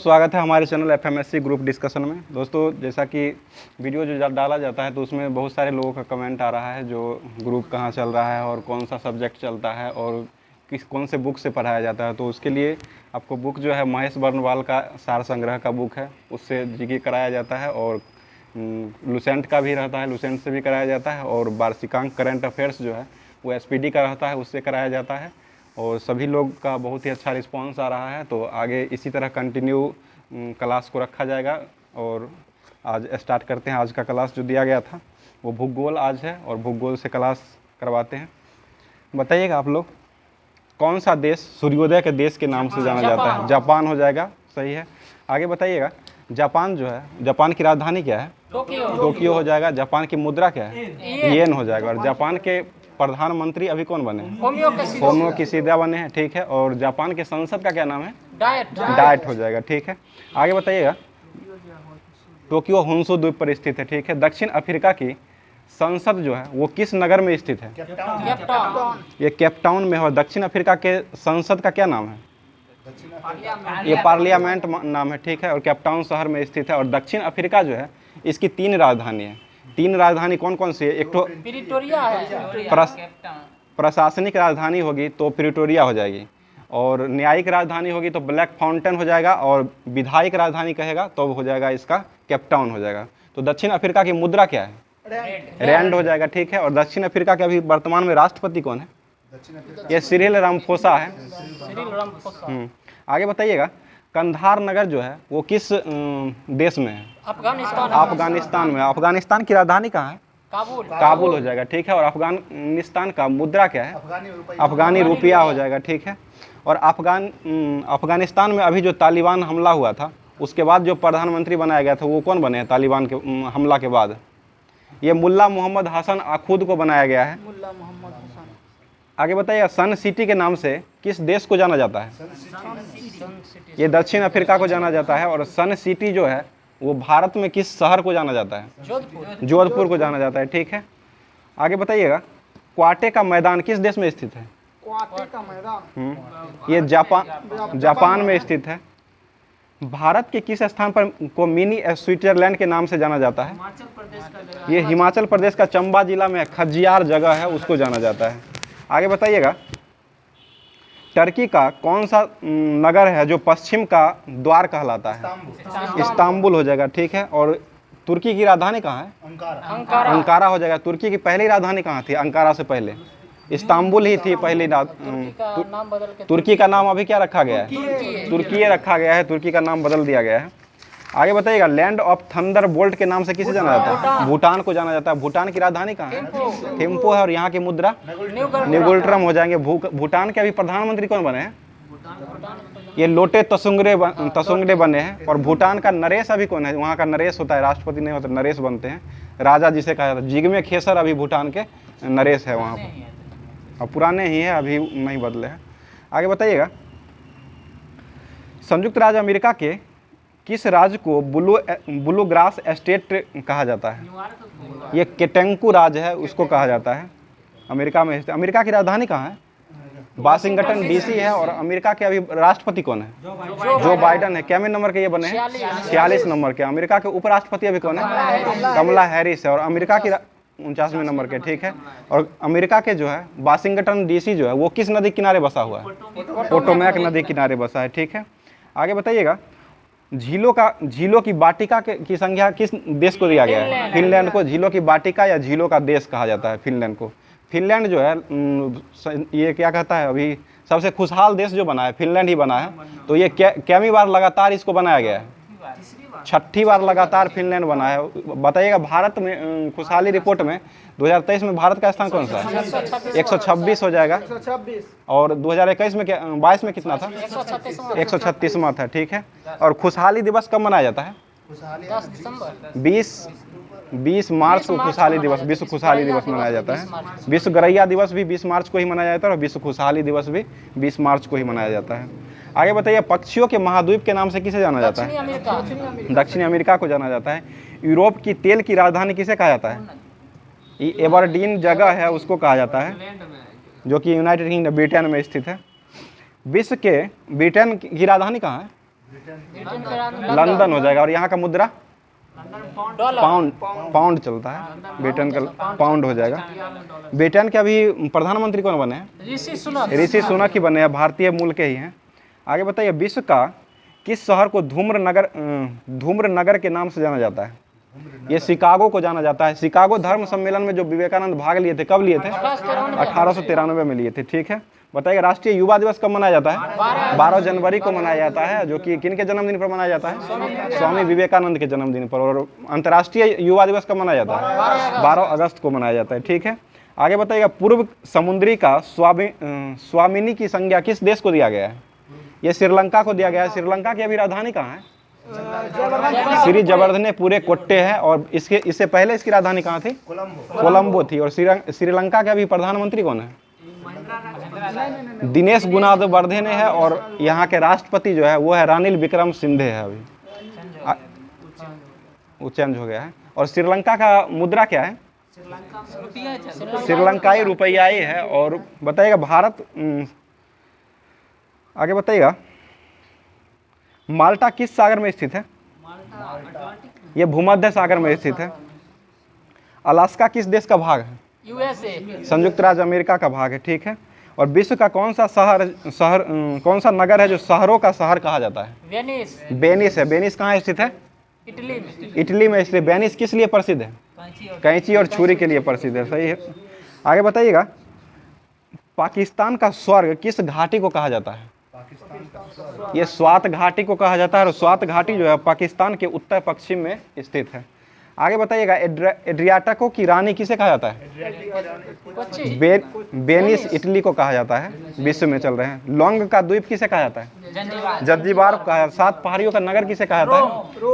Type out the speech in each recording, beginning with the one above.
स्वागत है हमारे चैनल एफएमएससी ग्रुप डिस्कशन में। दोस्तों, जैसा कि वीडियो जो डाला जाता है तो उसमें बहुत सारे लोगों का कमेंट आ रहा है जो ग्रुप कहाँ चल रहा है और कौन सा सब्जेक्ट चलता है और कौन से बुक से पढ़ाया जाता है। तो उसके लिए आपको बुक जो है महेश बर्नवाल का सार संग्रह का बुक है, उससे जीके कराया जाता है और लुसेंट का भी रहता है, लुसेंट से भी कराया जाता है। और वार्षिकांक करंट अफेयर्स जो है वो एसपीडी का रहता है, उससे कराया जाता है। और सभी लोग का बहुत ही अच्छा रिस्पांस आ रहा है। तो आगे इसी तरह कंटिन्यू क्लास को रखा जाएगा। और आज स्टार्ट करते हैं। आज का क्लास जो दिया गया था वो भूगोल आज है और भूगोल से क्लास करवाते हैं। बताइएगा आप लोग, कौन सा देश सूर्योदय के देश के नाम से जाना जाता है? जापान हो जाएगा, सही है। आगे बताइएगा, जापान जो है, जापान की राजधानी क्या है? टोक्यो हो जाएगा। जापान की मुद्रा क्या है? येन हो जाएगा। और जापान के प्रधानमंत्री अभी कौन बने हैं? फोमियो किशिदा बने हैं, ठीक है। और जापान के संसद का क्या नाम है? डाइट हो जाएगा, ठीक है। आगे बताइएगा, टोक्यो होन्शु द्वीप पर स्थित है, ठीक है। दक्षिण अफ्रीका की संसद जो है वो किस नगर में स्थित है? ये केपटाउन में है। दक्षिण अफ्रीका के संसद का क्या नाम है? ये पार्लियामेंट नाम है, ठीक है। और केपटाउन शहर में स्थित है। और दक्षिण अफ्रीका जो है इसकी 3 राजधानी है। 3 राजधानी कौन कौन सी है? एक तो प्रिटोरिया है, प्रशासनिक राजधानी होगी तो प्रिटोरिया हो जाएगी। और न्यायिक राजधानी होगी तो ब्लैक फाउंटेन हो जाएगा। और विधायिक राजधानी कहेगा तो हो जाएगा इसका केपटाउन हो जाएगा। तो दक्षिण अफ्रीका की मुद्रा क्या है? रैंड हो जाएगा, ठीक है। और दक्षिण अफ्रीका के अभी वर्तमान में राष्ट्रपति कौन है? ये सिरिल रामाफोसा है। आगे बताइएगा, कंधार नगर जो है वो किस देश में है? अफगानिस्तान में। अफगानिस्तान की राजधानी कहाँ है? काबुल हो जाएगा, ठीक है। और अफगानिस्तान का मुद्रा क्या है? अफगानी रुपया हो जाएगा, ठीक है। और अफगानिस्तान में अभी जो तालिबान हमला हुआ था उसके बाद जो प्रधानमंत्री बनाया गया था वो कौन बने हैं? तालिबान के हमला के बाद ये मुल्ला मोहम्मद हसन आखुद को बनाया गया है। आगे बताइए, सन सिटी के नाम से किस देश को जाना जाता है? ये दक्षिण अफ्रीका को जाना जाता है। और सन सिटी जो है वो भारत में किस शहर को जाना जाता है? जोधपुर को जाना जाता है, ठीक है। आगे बताइएगा, क्वाटे का मैदान किस देश में स्थित है? क्वाटे का मैदान ये जापान में स्थित है। भारत के किस स्थान पर को मिनी स्विट्जरलैंड के नाम से जाना जाता है? ये हिमाचल प्रदेश का चंबा जिला में खजियार जगह है, उसको जाना जाता है। आगे बताइएगा, टर्की का कौन सा नगर है जो पश्चिम का द्वार कहलाता है? इस्तांबुल हो जाएगा, ठीक है। और तुर्की की राजधानी कहाँ है? अंकारा हो जाएगा। तुर्की की पहली राजधानी कहाँ थी? अंकारा से पहले इस्तांबुल ही थी पहली। तुर्की का नाम अभी क्या रखा गया है? तुर्की रखा गया है। तुर्की का नाम बदल दिया गया है। आगे बताइएगा, लैंड ऑफ थंडर बोल्ट के नाम से किसे जाना जाता है? भूटान को जाना जाता है। भूटान की राजधानी कहाँ है? थिम्पू है। और यहाँ की मुद्रा न्यूगुल्ट्रम हो जाएंगे। भूटान के अभी प्रधानमंत्री कौन बने हैं? ये लोटे तसुंगडे बने हैं। और भूटान का नरेश अभी कौन है? वहाँ का नरेश होता है, राष्ट्रपति नहीं होता, नरेश बनते हैं, राजा जिसे कहा जाता है। जिग्मे खेसर अभी भूटान के नरेश है वहाँ पर। और पुराने ही है, अभी नहीं बदले हैं। आगे बताइएगा, संयुक्त राज्य अमेरिका के किस राज्य को ब्लू ग्रास एस्टेट कहा जाता है? ये केटेंकू राज्य है, उसको कहा जाता है। अमेरिका में। अमेरिका की राजधानी कहाँ है? वाशिंगटन डीसी है। और अमेरिका के अभी राष्ट्रपति कौन है? जो बाइडन है। कैमन नंबर के ये बने हैं? 46 नंबर के। अमेरिका के उपराष्ट्रपति अभी कौन है? कमला हैरिस है। और अमेरिका की 49वें नंबर के, ठीक है। और अमेरिका के जो है वाशिंगटन डीसी जो है वो किस नदी किनारे बसा हुआ है? पोटोमैक नदी किनारे बसा है, ठीक है। आगे बताइएगा, झीलों की वाटिका की संख्या किस देश को दिया गया है? फिनलैंड को। झीलों की वाटिका या झीलों का देश कहा जाता है फिनलैंड को। फिनलैंड जो है ये क्या कहता है, अभी सबसे खुशहाल देश जो बना है फिनलैंड ही बना है। तो ये कैमी बार लगातार इसको बनाया गया है? 6ठी बार लगातार फिनलैंड बना है। बताइएगा, भारत में खुशहाली रिपोर्ट में 2023 में भारत का स्थान कौन सा है? 126 हो जाएगा। और 2021 में 22 में कितना था? 136वां था, ठीक है। और खुशहाली दिवस कब मनाया जाता है? 20 मार्च को खुशहाली दिवस, विश्व खुशहाली दिवस मनाया जाता है। विश्व गरैया दिवस भी 20 मार्च को ही मनाया जाता है। और विश्व खुशहाली दिवस भी 20 मार्च को ही मनाया जाता है। आगे बताइए, पक्षियों के महाद्वीप के नाम से किसे जाना जाता है? दक्षिणी अमेरिका को जाना जाता है। यूरोप की तेल की राजधानी किसे कहा जाता है? एबरडीन जगह है, उसको कहा जाता है, जो कि यूनाइटेड किंगडम ब्रिटेन में स्थित है। विश्व के ब्रिटेन की राजधानी कहाँ है? लंदन हो जाएगा। और यहाँ का मुद्रा पाउंड चलता है, ब्रिटेन का पाउंड हो जाएगा। ब्रिटेन के अभी प्रधानमंत्री कौन बने हैं? ऋषि सुनक ही बने हैं, भारतीय मूल के ही हैं। आगे बताइए, विश्व का किस शहर को धूम्र नगर के नाम से जाना जाता है? ये शिकागो को जाना जाता है। शिकागो धर्म सम्मेलन में जो विवेकानंद भाग लिए थे, कब लिए थे? 1893 में लिए थे। ठीक है, बताइए राष्ट्रीय युवा दिवस कब मनाया जाता है? 12 जनवरी को मनाया जाता है, जो कि किन के जन्मदिन पर मनाया जाता है? स्वामी विवेकानंद के जन्मदिन पर। और अंतर्राष्ट्रीय युवा दिवस कब मनाया जाता है? 12 अगस्त को मनाया जाता है। ठीक है, आगे बताइएगा, पूर्व समुद्री का स्वामिनी की संज्ञा किस देश को दिया गया है? ये श्रीलंका को दिया गया है। श्रीलंका की अभी राजधानी कहाँ है? श्री जवर्धने पूरे कोट्टे है। और इससे पहले इसकी राजधानी कहाँ थी? कोलंबो थी। और श्रीलंका के अभी प्रधानमंत्री कौन है? दिनेश गुणावर्धने है। और यहाँ के राष्ट्रपति जो है वो है रानिल विक्रमसिंघे है। अभी वो चेंज हो गया है। और श्रीलंका का मुद्रा क्या है? श्रीलंकाई रुपया ही है। और बताइएगा भारत, आगे बताइएगा, माल्टा किस सागर में स्थित है? यह भूमध्य सागर में स्थित है। अलास्का किस देश का भाग है? यूएसए, संयुक्त राज्य अमेरिका का भाग है। ठीक है, और विश्व का कौन सा नगर है जो शहरों का शहर कहा जाता है? वेनिस है। वेनिस कहाँ स्थित है? इटली में स्थित। वेनिस किस लिए प्रसिद्ध है? कैंची और छुरी के लिए प्रसिद्ध है। सही है। आगे बताइएगा, पाकिस्तान का स्वर्ग किस घाटी को कहा जाता है? ये स्वात घाटी को कहा जाता है। और स्वात घाटी जो है पाकिस्तान के उत्तर पश्चिम में स्थित है। आगे बताइएगा, एड्रियाटिको की रानी किसे कहा जाता है? वेनिस इटली को कहा जाता है, विश्व में चल रहे हैं। लौंग का द्वीप किसे कहा जाता है? जंजीबार को कहा जाता है। 7 पहाड़ियों का नगर किसे कहा जाता है?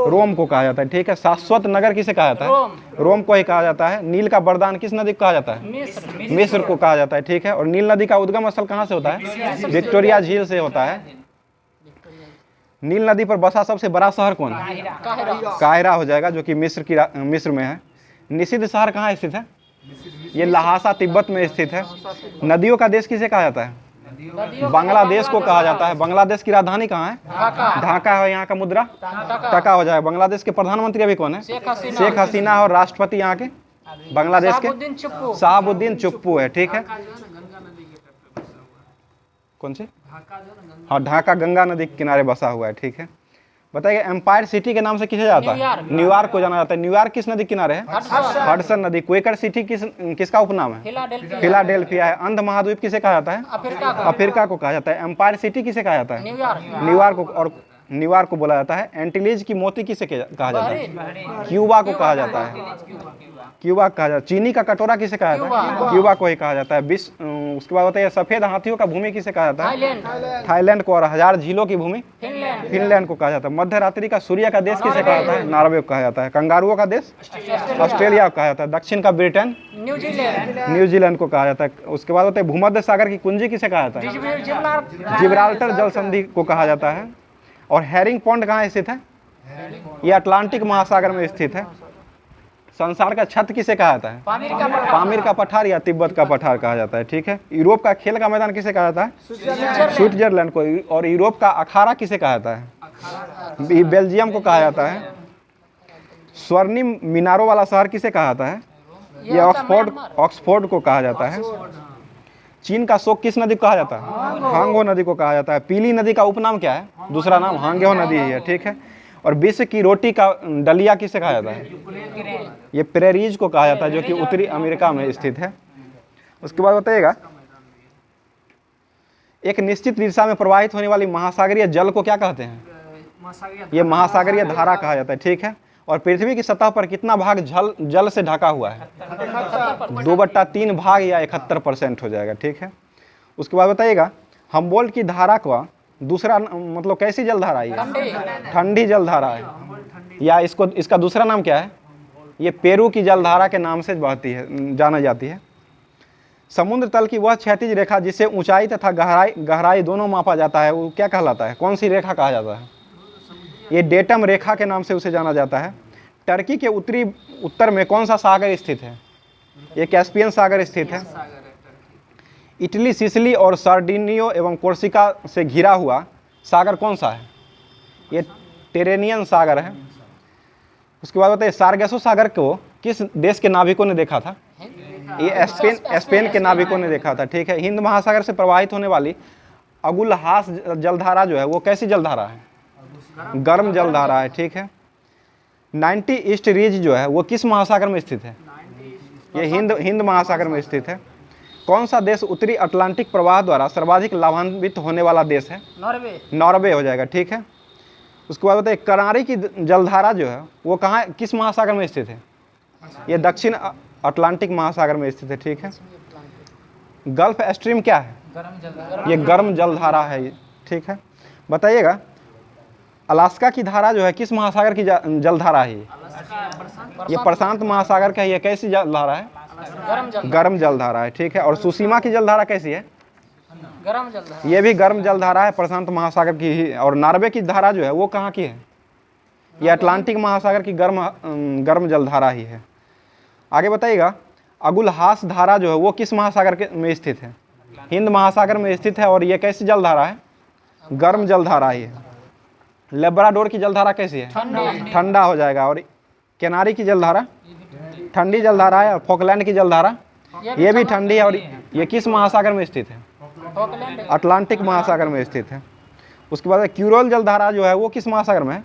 रोम को कहा जाता है। ठीक है, शाश्वत नगर किसे कहा जाता है? रोम को ही कहा जाता है। नील का वरदान किस नदी को कहा जाता है? मिस्र को कहा जाता है। ठीक है, और नील नदी का उद्गम स्थल कहाँ से होता है? विक्टोरिया झील से होता है। नील नदी पर बसा सबसे बड़ा शहर कौन है? काहिरा हो जाएगा, जो कि मिस्र में है। निषिद्ध शहर कहाँ स्थित है? ये लहासा तिब्बत में स्थित है। नदियों का देश किसे कहा जाता है? बांग्लादेश को कहा जाता है। बांग्लादेश की राजधानी कहाँ है? ढाका है। यहाँ का मुद्रा टका हो जाएगा। बांग्लादेश के प्रधानमंत्री अभी कौन है? शेख हसीना। और राष्ट्रपति यहाँ के बांग्लादेश के शहाबुद्दीन चुप्पू है। ठीक है, कौन से? हाँ, ढाका गंगा नदी के किनारे बसा हुआ है। ठीक है, बताइए एम्पायर सिटी के नाम से किसे जाता है? न्यूयॉर्क को जाना जाता है। न्यूयॉर्क किस नदी किनारे है? हडसन नदी। क्वेकर सिटी किसका उपनाम है? फिलाडेल्फिया है। अंध महाद्वीप किसे कहा जाता है? अफ्रीका को कहा जाता है। एम्पायर सिटी किसे कहा जाता है? न्यूयॉर्क को। और न्यूयॉर्क को बोला जाता है। एंटीलीज की मोती किसे कहा जाता है? क्यूबा को कहा जाता है। क्यूबा कहा जाता है। चीनी का कटोरा किसे कहा जाता है? क्यूबा को ही कहा जाता है। उसके बाद बताइए, सफेद हाथियों का भूमि किसे कहा जाता है? थाईलैंड को। और 1000 झीलों की भूमि फिनलैंड को कहा जाता है। मध्य रात्रि का सूर्य का देश किसे कहा जाता है? नॉर्वे को कहा जाता है। कंगारुओं का देश ऑस्ट्रेलिया को कहा जाता है। दक्षिण का ब्रिटेन न्यूजीलैंड को कहा जाता है। उसके बाद बताइए, भूमध्य सागर की कुंजी किसे कहा जाता है? जिब्राल्टर जल संधि को कहा जाता है। और हैरिंग पॉन्ड कहाँ स्थित है? ये अटलांटिक महासागर में स्थित है। संसार का छत किसे कहा जाता है? पामीर का पठार या तिब्बत का पठार कहा जाता है। ठीक है, यूरोप का खेल का मैदान किसे कहा जाता है? स्विट्जरलैंड को। और यूरोप का अखाड़ा किसे कहा जाता है? बेल्जियम को कहा जाता है। स्वर्णिम मीनारों वाला शहर किसे कहा जाता है? ये ऑक्सफोर्ड को कहा जाता है। चीन का शोक किस नदी को कहा जाता है? हांगो नदी को कहा जाता है। पीली नदी का उपनाम क्या है? दूसरा नाम हांगो नदी ही है। ठीक है, और विश्व की रोटी का दलिया किसे कहा जाता है? ये प्रेरीज को कहा जाता है, जो कि उत्तरी अमेरिका में स्थित है। उसके बाद बताइएगा, एक निश्चित दिशा में प्रवाहित होने वाली महासागरीय जल को क्या कहते हैं? ये महासागरीय धारा कहा जाता है। ठीक है, और पृथ्वी की सतह पर कितना भाग जल से ढका हुआ है? 2/3 भाग या 71% हो जाएगा। ठीक है, उसके बाद बताइएगा, हम्बोल्ट की धारा का दूसरा मतलब कैसी जलधारा है? ठंडी जलधारा है। या इसका दूसरा नाम क्या है? ये पेरू की जलधारा के नाम से बहती है, जाना जाती है। समुद्र तल की वह क्षैतिज रेखा जिसे ऊंचाई तथा गहराई दोनों मापा जाता है, वो क्या कहलाता है? कौन सी रेखा कहा जाता है? ये डेटम रेखा के नाम से उसे जाना जाता है। टर्की के उत्तर में कौन सा सागर स्थित है? ये कैस्पियन सागर स्थित है। इटली, सिसिली और सार्डिनियो एवं कोर्सिका से घिरा हुआ सागर कौन सा है? ये टेरेनियन सागर है। उसके बाद बताइए सारगेसो सागर को किस देश के नाविकों ने देखा था? ये स्पेन के नाविकों ने देखा था, ठीक है। हिंद महासागर से प्रवाहित होने वाली अगुलहास जलधारा जो है वो कैसी जलधारा है? गर्म जलधारा है, ठीक है। 90 ईस्ट रीज जो है वो किस महासागर में स्थित है? ये हिंद महासागर में स्थित है। कौन सा देश उत्तरी अटलांटिक प्रवाह द्वारा सर्वाधिक लाभान्वित होने वाला देश है? नॉर्वे हो जाएगा, ठीक है। उसके बाद बताइए करारी की जलधारा जो है वो कहाँ, किस महासागर में स्थित है? ये दक्षिण अटलांटिक महासागर में स्थित है, ठीक है। गल्फ स्ट्रीम क्या है? ये गर्म जलधारा है, ठीक है। बताइएगा अलास्का की धारा जो है किस महासागर की जलधारा है? ये प्रशांत महासागर का है। ये कैसी जलधारा है? गर्म जलधारा है, ठीक है। और सुसीमा की जलधारा कैसी है? गर्म जलधारा। ये भी गर्म जलधारा है, प्रशांत महासागर की ही। और नॉर्वे की धारा जो है वो कहाँ की है? ये अटलांटिक महासागर की गर्म जलधारा ही है। आगे बताइएगा अगुलहास धारा जो है वो किस महासागर में स्थित है? हिंद महासागर में स्थित है। और ये कैसी जलधारा है? गर्म जलधारा ही है। लेब्राडोर की जलधारा कैसी है? ठंडा हो जाएगा। और केनारी की जलधारा ठंडी जलधारा है। और फोकलैंड की जलधारा ये भी ठंडी है। और ये किस महासागर में स्थित है? अटलांटिक महासागर में स्थित है। उसके बाद क्यूरोल जलधारा जो है वो किस महासागर में है?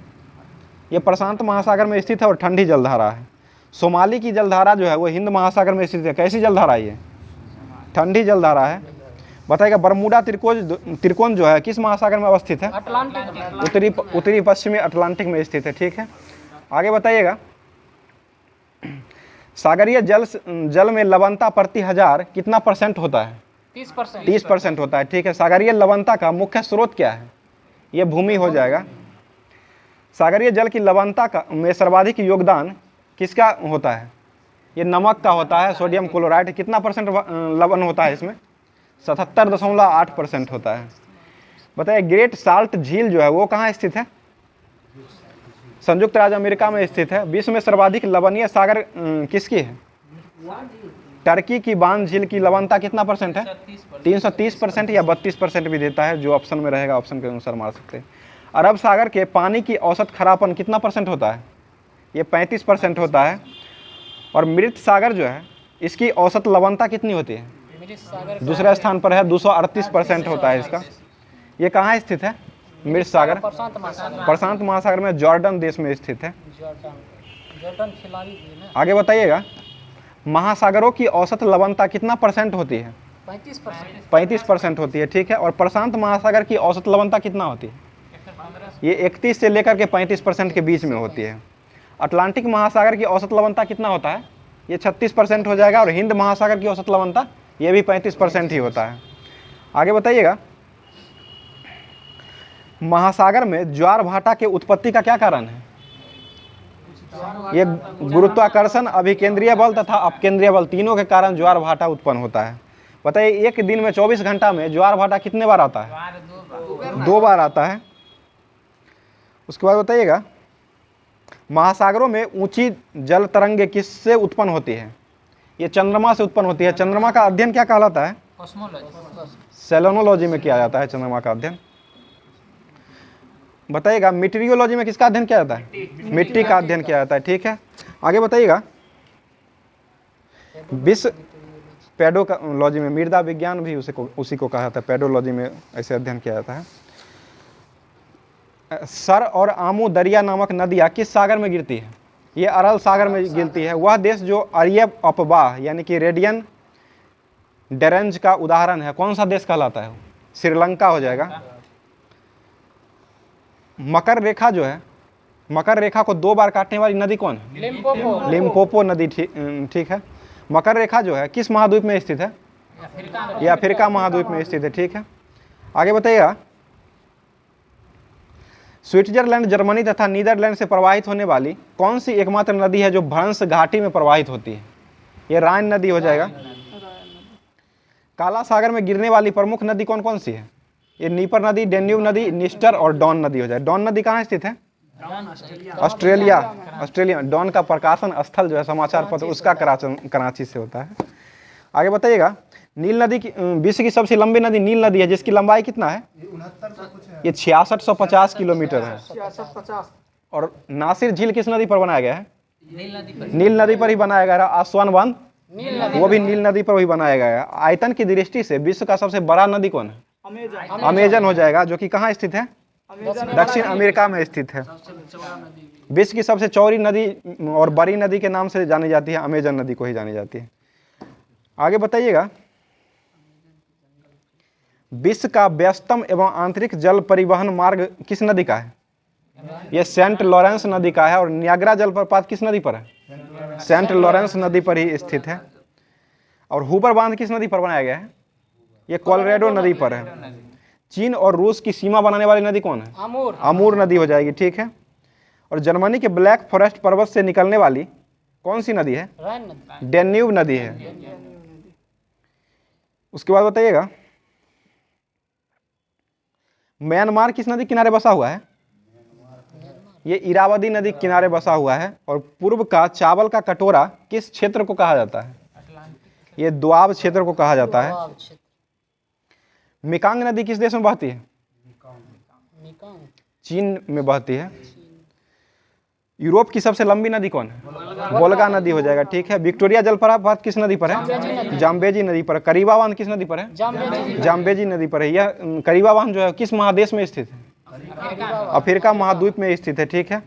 ये प्रशांत महासागर में स्थित है और ठंडी जलधारा है। सोमाली की जलधारा जो है वो हिंद महासागर में स्थित है। कैसी जलधारा है? ये ठंडी जलधारा है। बताइएगा बरमूडा त्रिकोण जो है किस महासागर में अवस्थित है? उत्तरी पश्चिमी अटलांटिक में स्थित है, ठीक है। आगे बताइएगा सागरीय जल में लवणता प्रति हजार कितना % होता है? 30% होता है, ठीक है। सागरीय लवणता का मुख्य स्रोत क्या है? ये भूमि हो जाएगा। सागरीय जल की लवणता का में सर्वाधिक योगदान किसका होता है? ये नमक का होता है, सोडियम क्लोराइड। कितना % लवण होता है इसमें? 77.8% होता है। बताइए ग्रेट साल्ट झील जो है वो कहाँ स्थित है? संयुक्त राज्य अमेरिका में स्थित है। विश्व में सर्वाधिक लवणीय सागर किसकी है? टर्की की बांध झील की लवणता कितना % है? 330% या 32% भी देता है, जो ऑप्शन में रहेगा ऑप्शन के अनुसार मार सकते हैं। अरब सागर के पानी की औसत खरापन कितना % होता है? ये 35% होता है। और मृत सागर जो है इसकी औसत लवणता कितनी होती है? दूसरे स्थान पर है, 238% होता है इसका। ये कहाँ स्थित है? मृत सागर प्रशांत महासागर में जॉर्डन देश में स्थित है। आगे बताइएगा महासागरों की औसत लवणता कितना % होती है? 35% होती है, ठीक है। और प्रशांत महासागर की औसत लवणता कितना होती है? ये 31 से लेकर के 35% के बीच में होती है। अटलांटिक महासागर की औसत लवणता कितना होता है? ये 36% हो जाएगा। और हिंद महासागर की औसत लवणता ये भी 35% ही होता है। आगे बताइएगा महासागर में ज्वार भाटा के उत्पत्ति का क्या कारण है? ये गुरुत्वाकर्षण, अभिकेंद्रीय बल तथा अपकेंद्रीय बल तीनों के कारण ज्वार भाटा उत्पन्न होता है। बताइए एक दिन में 24 घंटा में ज्वार भाटा कितने बार आता है? 2 बार आता है। उसके बाद बताइएगा महासागरों में ऊंची जल तरंगे किससे उत्पन्न होती है? ये चंद्रमा से उत्पन्न होती है। चंद्रमा का अध्ययन क्या कहलाता है? सेलेनोलॉजी में किया जाता है चंद्रमा का अध्ययन। बताइएगा मीटेरियोलॉजी में किसका अध्ययन किया जाता है? मिट्टी का अध्ययन किया जाता है, ठीक है। आगे बताइएगा विश्व पेडोलॉजी में, मृदा विज्ञान भी उसी को कहा जाता है, पेडोलॉजी में ऐसे अध्ययन किया जाता है। सर और आमू दरिया नामक नदियाँ किस सागर में गिरती है? ये अरल सागर में गिरती है। वह देश जो अरिय अपवाह यानी कि रेडियन डेरेंज का उदाहरण है कौन सा देश कहलाता है? श्रीलंका हो जाएगा। मकर रेखा जो है, मकर रेखा को 2 बार काटने वाली नदी कौन है? लिम्पोपो नदी, ठीक है। मकर रेखा जो है किस महाद्वीप में स्थित है? ये अफ्रीका महाद्वीप में स्थित है, ठीक है। आगे बताइएगा स्विट्जरलैंड, जर्मनी तथा नीदरलैंड से प्रवाहित होने वाली कौन सी एकमात्र नदी है जो भ्रंश घाटी में प्रवाहित होती है? ये राइन नदी हो जाएगा। काला सागर में गिरने वाली प्रमुख नदी कौन कौन सी है? ये नीपर नदी, डेन्यूब नदी, निस्टर और डॉन नदी हो जाए। डॉन नदी कहाँ स्थित है? ऑस्ट्रेलिया। डॉन का प्रकाशन स्थल जो है समाचार पत्र उसका कराची से होता है। आगे बताइएगा नील नदी की विश्व की सबसे लंबी नदी नील नदी है, जिसकी लंबाई कितना है? ये 6650 किलोमीटर है। 66-50 और नासिर झील किस नदी पर बनाया गया है? नील नदी पर। नील नदी पर ही बनाया गया है। आसवान बांध नील नदी वो भी नील नदी पर ही बनाया गया है। आयतन की दृष्टि से विश्व का सबसे बड़ा नदी कौन है? अमेजन हो जाएगा, जो कि कहाँ स्थित है? दक्षिण अमेरिका में स्थित है। विश्व की सबसे चौड़ी नदी और बड़ी नदी के नाम से जानी जाती है, अमेजन नदी को ही जानी जाती है। आगे बताइएगा, विश्व का व्यस्तम एवं आंतरिक जल परिवहन मार्ग किस नदी का है? यह सेंट लॉरेंस नदी का है। और नियाग्रा जलप्रपात किस नदी पर है? सेंट लॉरेंस नदी पर ही स्थित है। और हूबर बांध किस नदी पर बनाया गया है? यह कोलोराडो नदी पर है। चीन और रूस की सीमा बनाने वाली नदी कौन है? अमूर। अमूर नदी हो जाएगी, ठीक है। और जर्मनी के ब्लैक फॉरेस्ट पर्वत से निकलने वाली कौन सी नदी है? राइन नदी। डेन्यूब नदी है। उसके बाद बताइएगा, म्यांमार किस नदी किनारे बसा हुआ है? ये इरावदी नदी किनारे बसा हुआ है। और पूर्व का चावल का कटोरा किस क्षेत्र को कहा जाता है? ये दोआब क्षेत्र को कहा जाता है। मिकांग नदी किस देश में बहती है? मिकांग चीन में बहती है। यूरोप की सबसे लंबी नदी कौन है? वोल्गा नदी हो जाएगा, ठीक है। विक्टोरिया जलप्रपात किस नदी पर है? जाम्बेजी नदी पर। करीबा बांध किस नदी पर है? जाम्बेजी नदी पर है। यह करीबा बांध जो है किस महादेश में स्थित है? अफ्रीका महाद्वीप में स्थित है, ठीक है।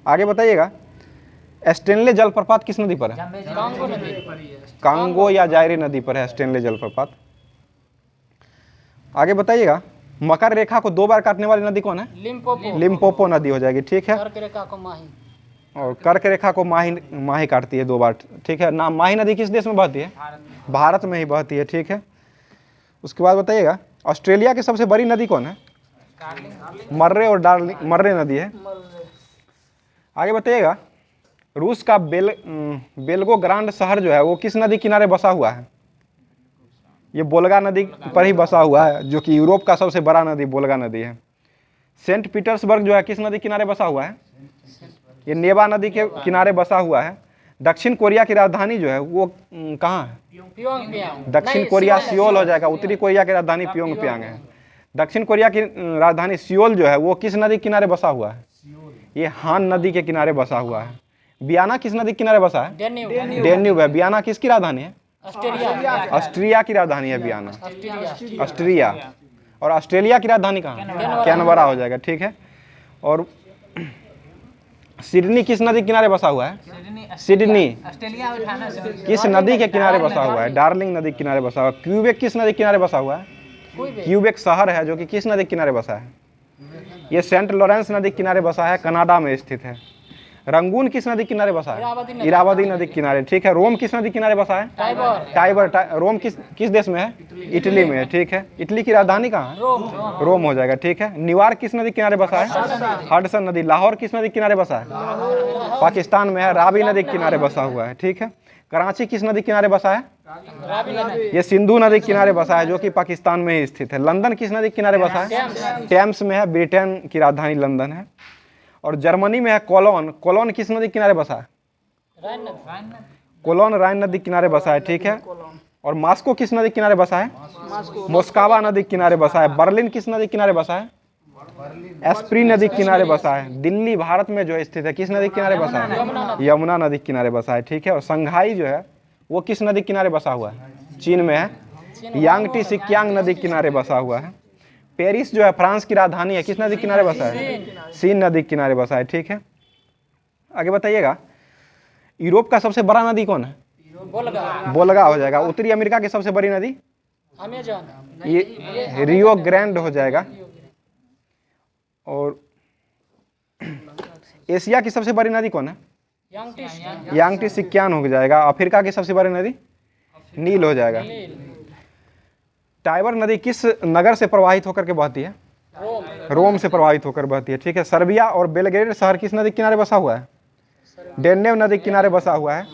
आगे बताइएगा, स्टेनले जलप्रपात किस नदी पर है? कांगो नदी। कांगो या जायरे नदी पर है स्टेनले जलप्रपात। आगे बताइएगा, मकर रेखा को 2 बार काटने वाली नदी कौन है? लिम्पोपो। लिम्पोपो नदी हो जाएगी, ठीक है। कर्क रेखा को माही। और कर्क रेखा को माही काटती है 2 बार, ठीक है। नाम माही नदी किस देश में बहती है? भारत में ही बहती है, ठीक है। उसके बाद बताइएगा, ऑस्ट्रेलिया की सबसे बड़ी नदी कौन है? मर्रे और डार्लिंग मर्रे नदी है। आगे बताइएगा, रूस का बेल्गोग्राड शहर जो है वो किस नदी किनारे बसा हुआ है? ये वोल्गा नदी पर ही बसा हुआ है, जो कि यूरोप का सबसे बड़ा नदी वोल्गा नदी है। सेंट पीटर्सबर्ग जो है किस नदी किनारे बसा हुआ है? ये नेवा नदी के किनारे बसा हुआ है। दक्षिण कोरिया की राजधानी जो है वो कहाँ है? प्योंगयांग। दक्षिण कोरिया सियोल हो जाएगा। उत्तरी कोरिया की राजधानी प्योंगयांग है। दक्षिण कोरिया की राजधानी सियोल जो है वो किस नदी के किनारे बसा हुआ है? ये हान नदी के किनारे बसा हुआ है। वियना किस नदी के किनारे बसा है? डेन्यूब है। वियना किसकी राजधानी है? ऑस्ट्रिया की राजधानी है वियना, ऑस्ट्रिया। और ऑस्ट्रेलिया की राजधानी कहाँ है? कैनबरा हो जाएगा, ठीक है। और सिडनी किस नदी के किनारे बसा हुआ है? सिडनी किस नदी के किनारे बसा हुआ है? डार्लिंग नदी के किनारे बसा हुआ है। क्यूबेक किस नदी के किनारे बसा हुआ है? क्यूबेक शहर है, जो कि किस नदी के किनारे बसा है? ये सेंट लॉरेंस नदी के किनारे बसा है, कनाडा में स्थित है। रंगून किस नदी किनारे बसा है? इरावदी नदी किनारे, ठीक है। रोम किस नदी किनारे बसा है? टाइबर। रोम किस देश में है? इटली में है, ठीक है। इटली की राजधानी कहाँ है? रोम हो जाएगा, ठीक है। न्यूयॉर्क किस नदी किनारे बसा है? हडसन नदी। लाहौर किस नदी किनारे बसा है? पाकिस्तान में है, रावी नदी किनारे बसा हुआ है, ठीक है। कराची किस नदी किनारे बसा है? ये सिंधु नदी किनारे बसा है, जो कि पाकिस्तान में ही स्थित है। लंदन किस नदी किनारे बसा है? टेम्स में है। ब्रिटेन की राजधानी लंदन है। और जर्मनी में है कोलोन। कोलोन किस नदी किनारे बसा है? कोलोन राइन नदी किनारे बसा है, ठीक है। और मॉस्को किस नदी किनारे बसा है? मोस्कावा नदी किनारे बसा है। बर्लिन किस नदी किनारे बसा है? एस्प्री नदी किनारे बसा है। दिल्ली भारत में जो स्थित है किस नदी किनारे बसा है? यमुना नदी किनारे बसा है, ठीक है। और शंघाई जो है वो किस नदी किनारे बसा हुआ है? चीन में है। यांगटी सिक्यांग नदी किनारे बसा हुआ है। पेरिस जो है फ्रांस की राजधानी है, किस नदी किनारे बसा है? सीन नदी किनारे बसा है, ठीक है। आगे बताइएगा, यूरोप का सबसे बड़ा नदी कौन है? वोल्गा हो जाएगा। उत्तरी अमेरिका की सबसे बड़ी नदी? ये रियो ग्रैंड हो जाएगा। और एशिया की सबसे बड़ी नदी कौन है? यांगटी सिक्यान हो जाएगा। अफ्रीका की सबसे बड़ी नदी? नील हो जाएगा। टाइबर नदी किस नगर से प्रवाहित होकर के बहती है? रोम से प्रवाहित होकर बहती है, ठीक है। सर्बिया और बेलग्रेड शहर किस नदी किनारे बसा हुआ है? डेन्यूब नदी किनारे बसा हुआ है।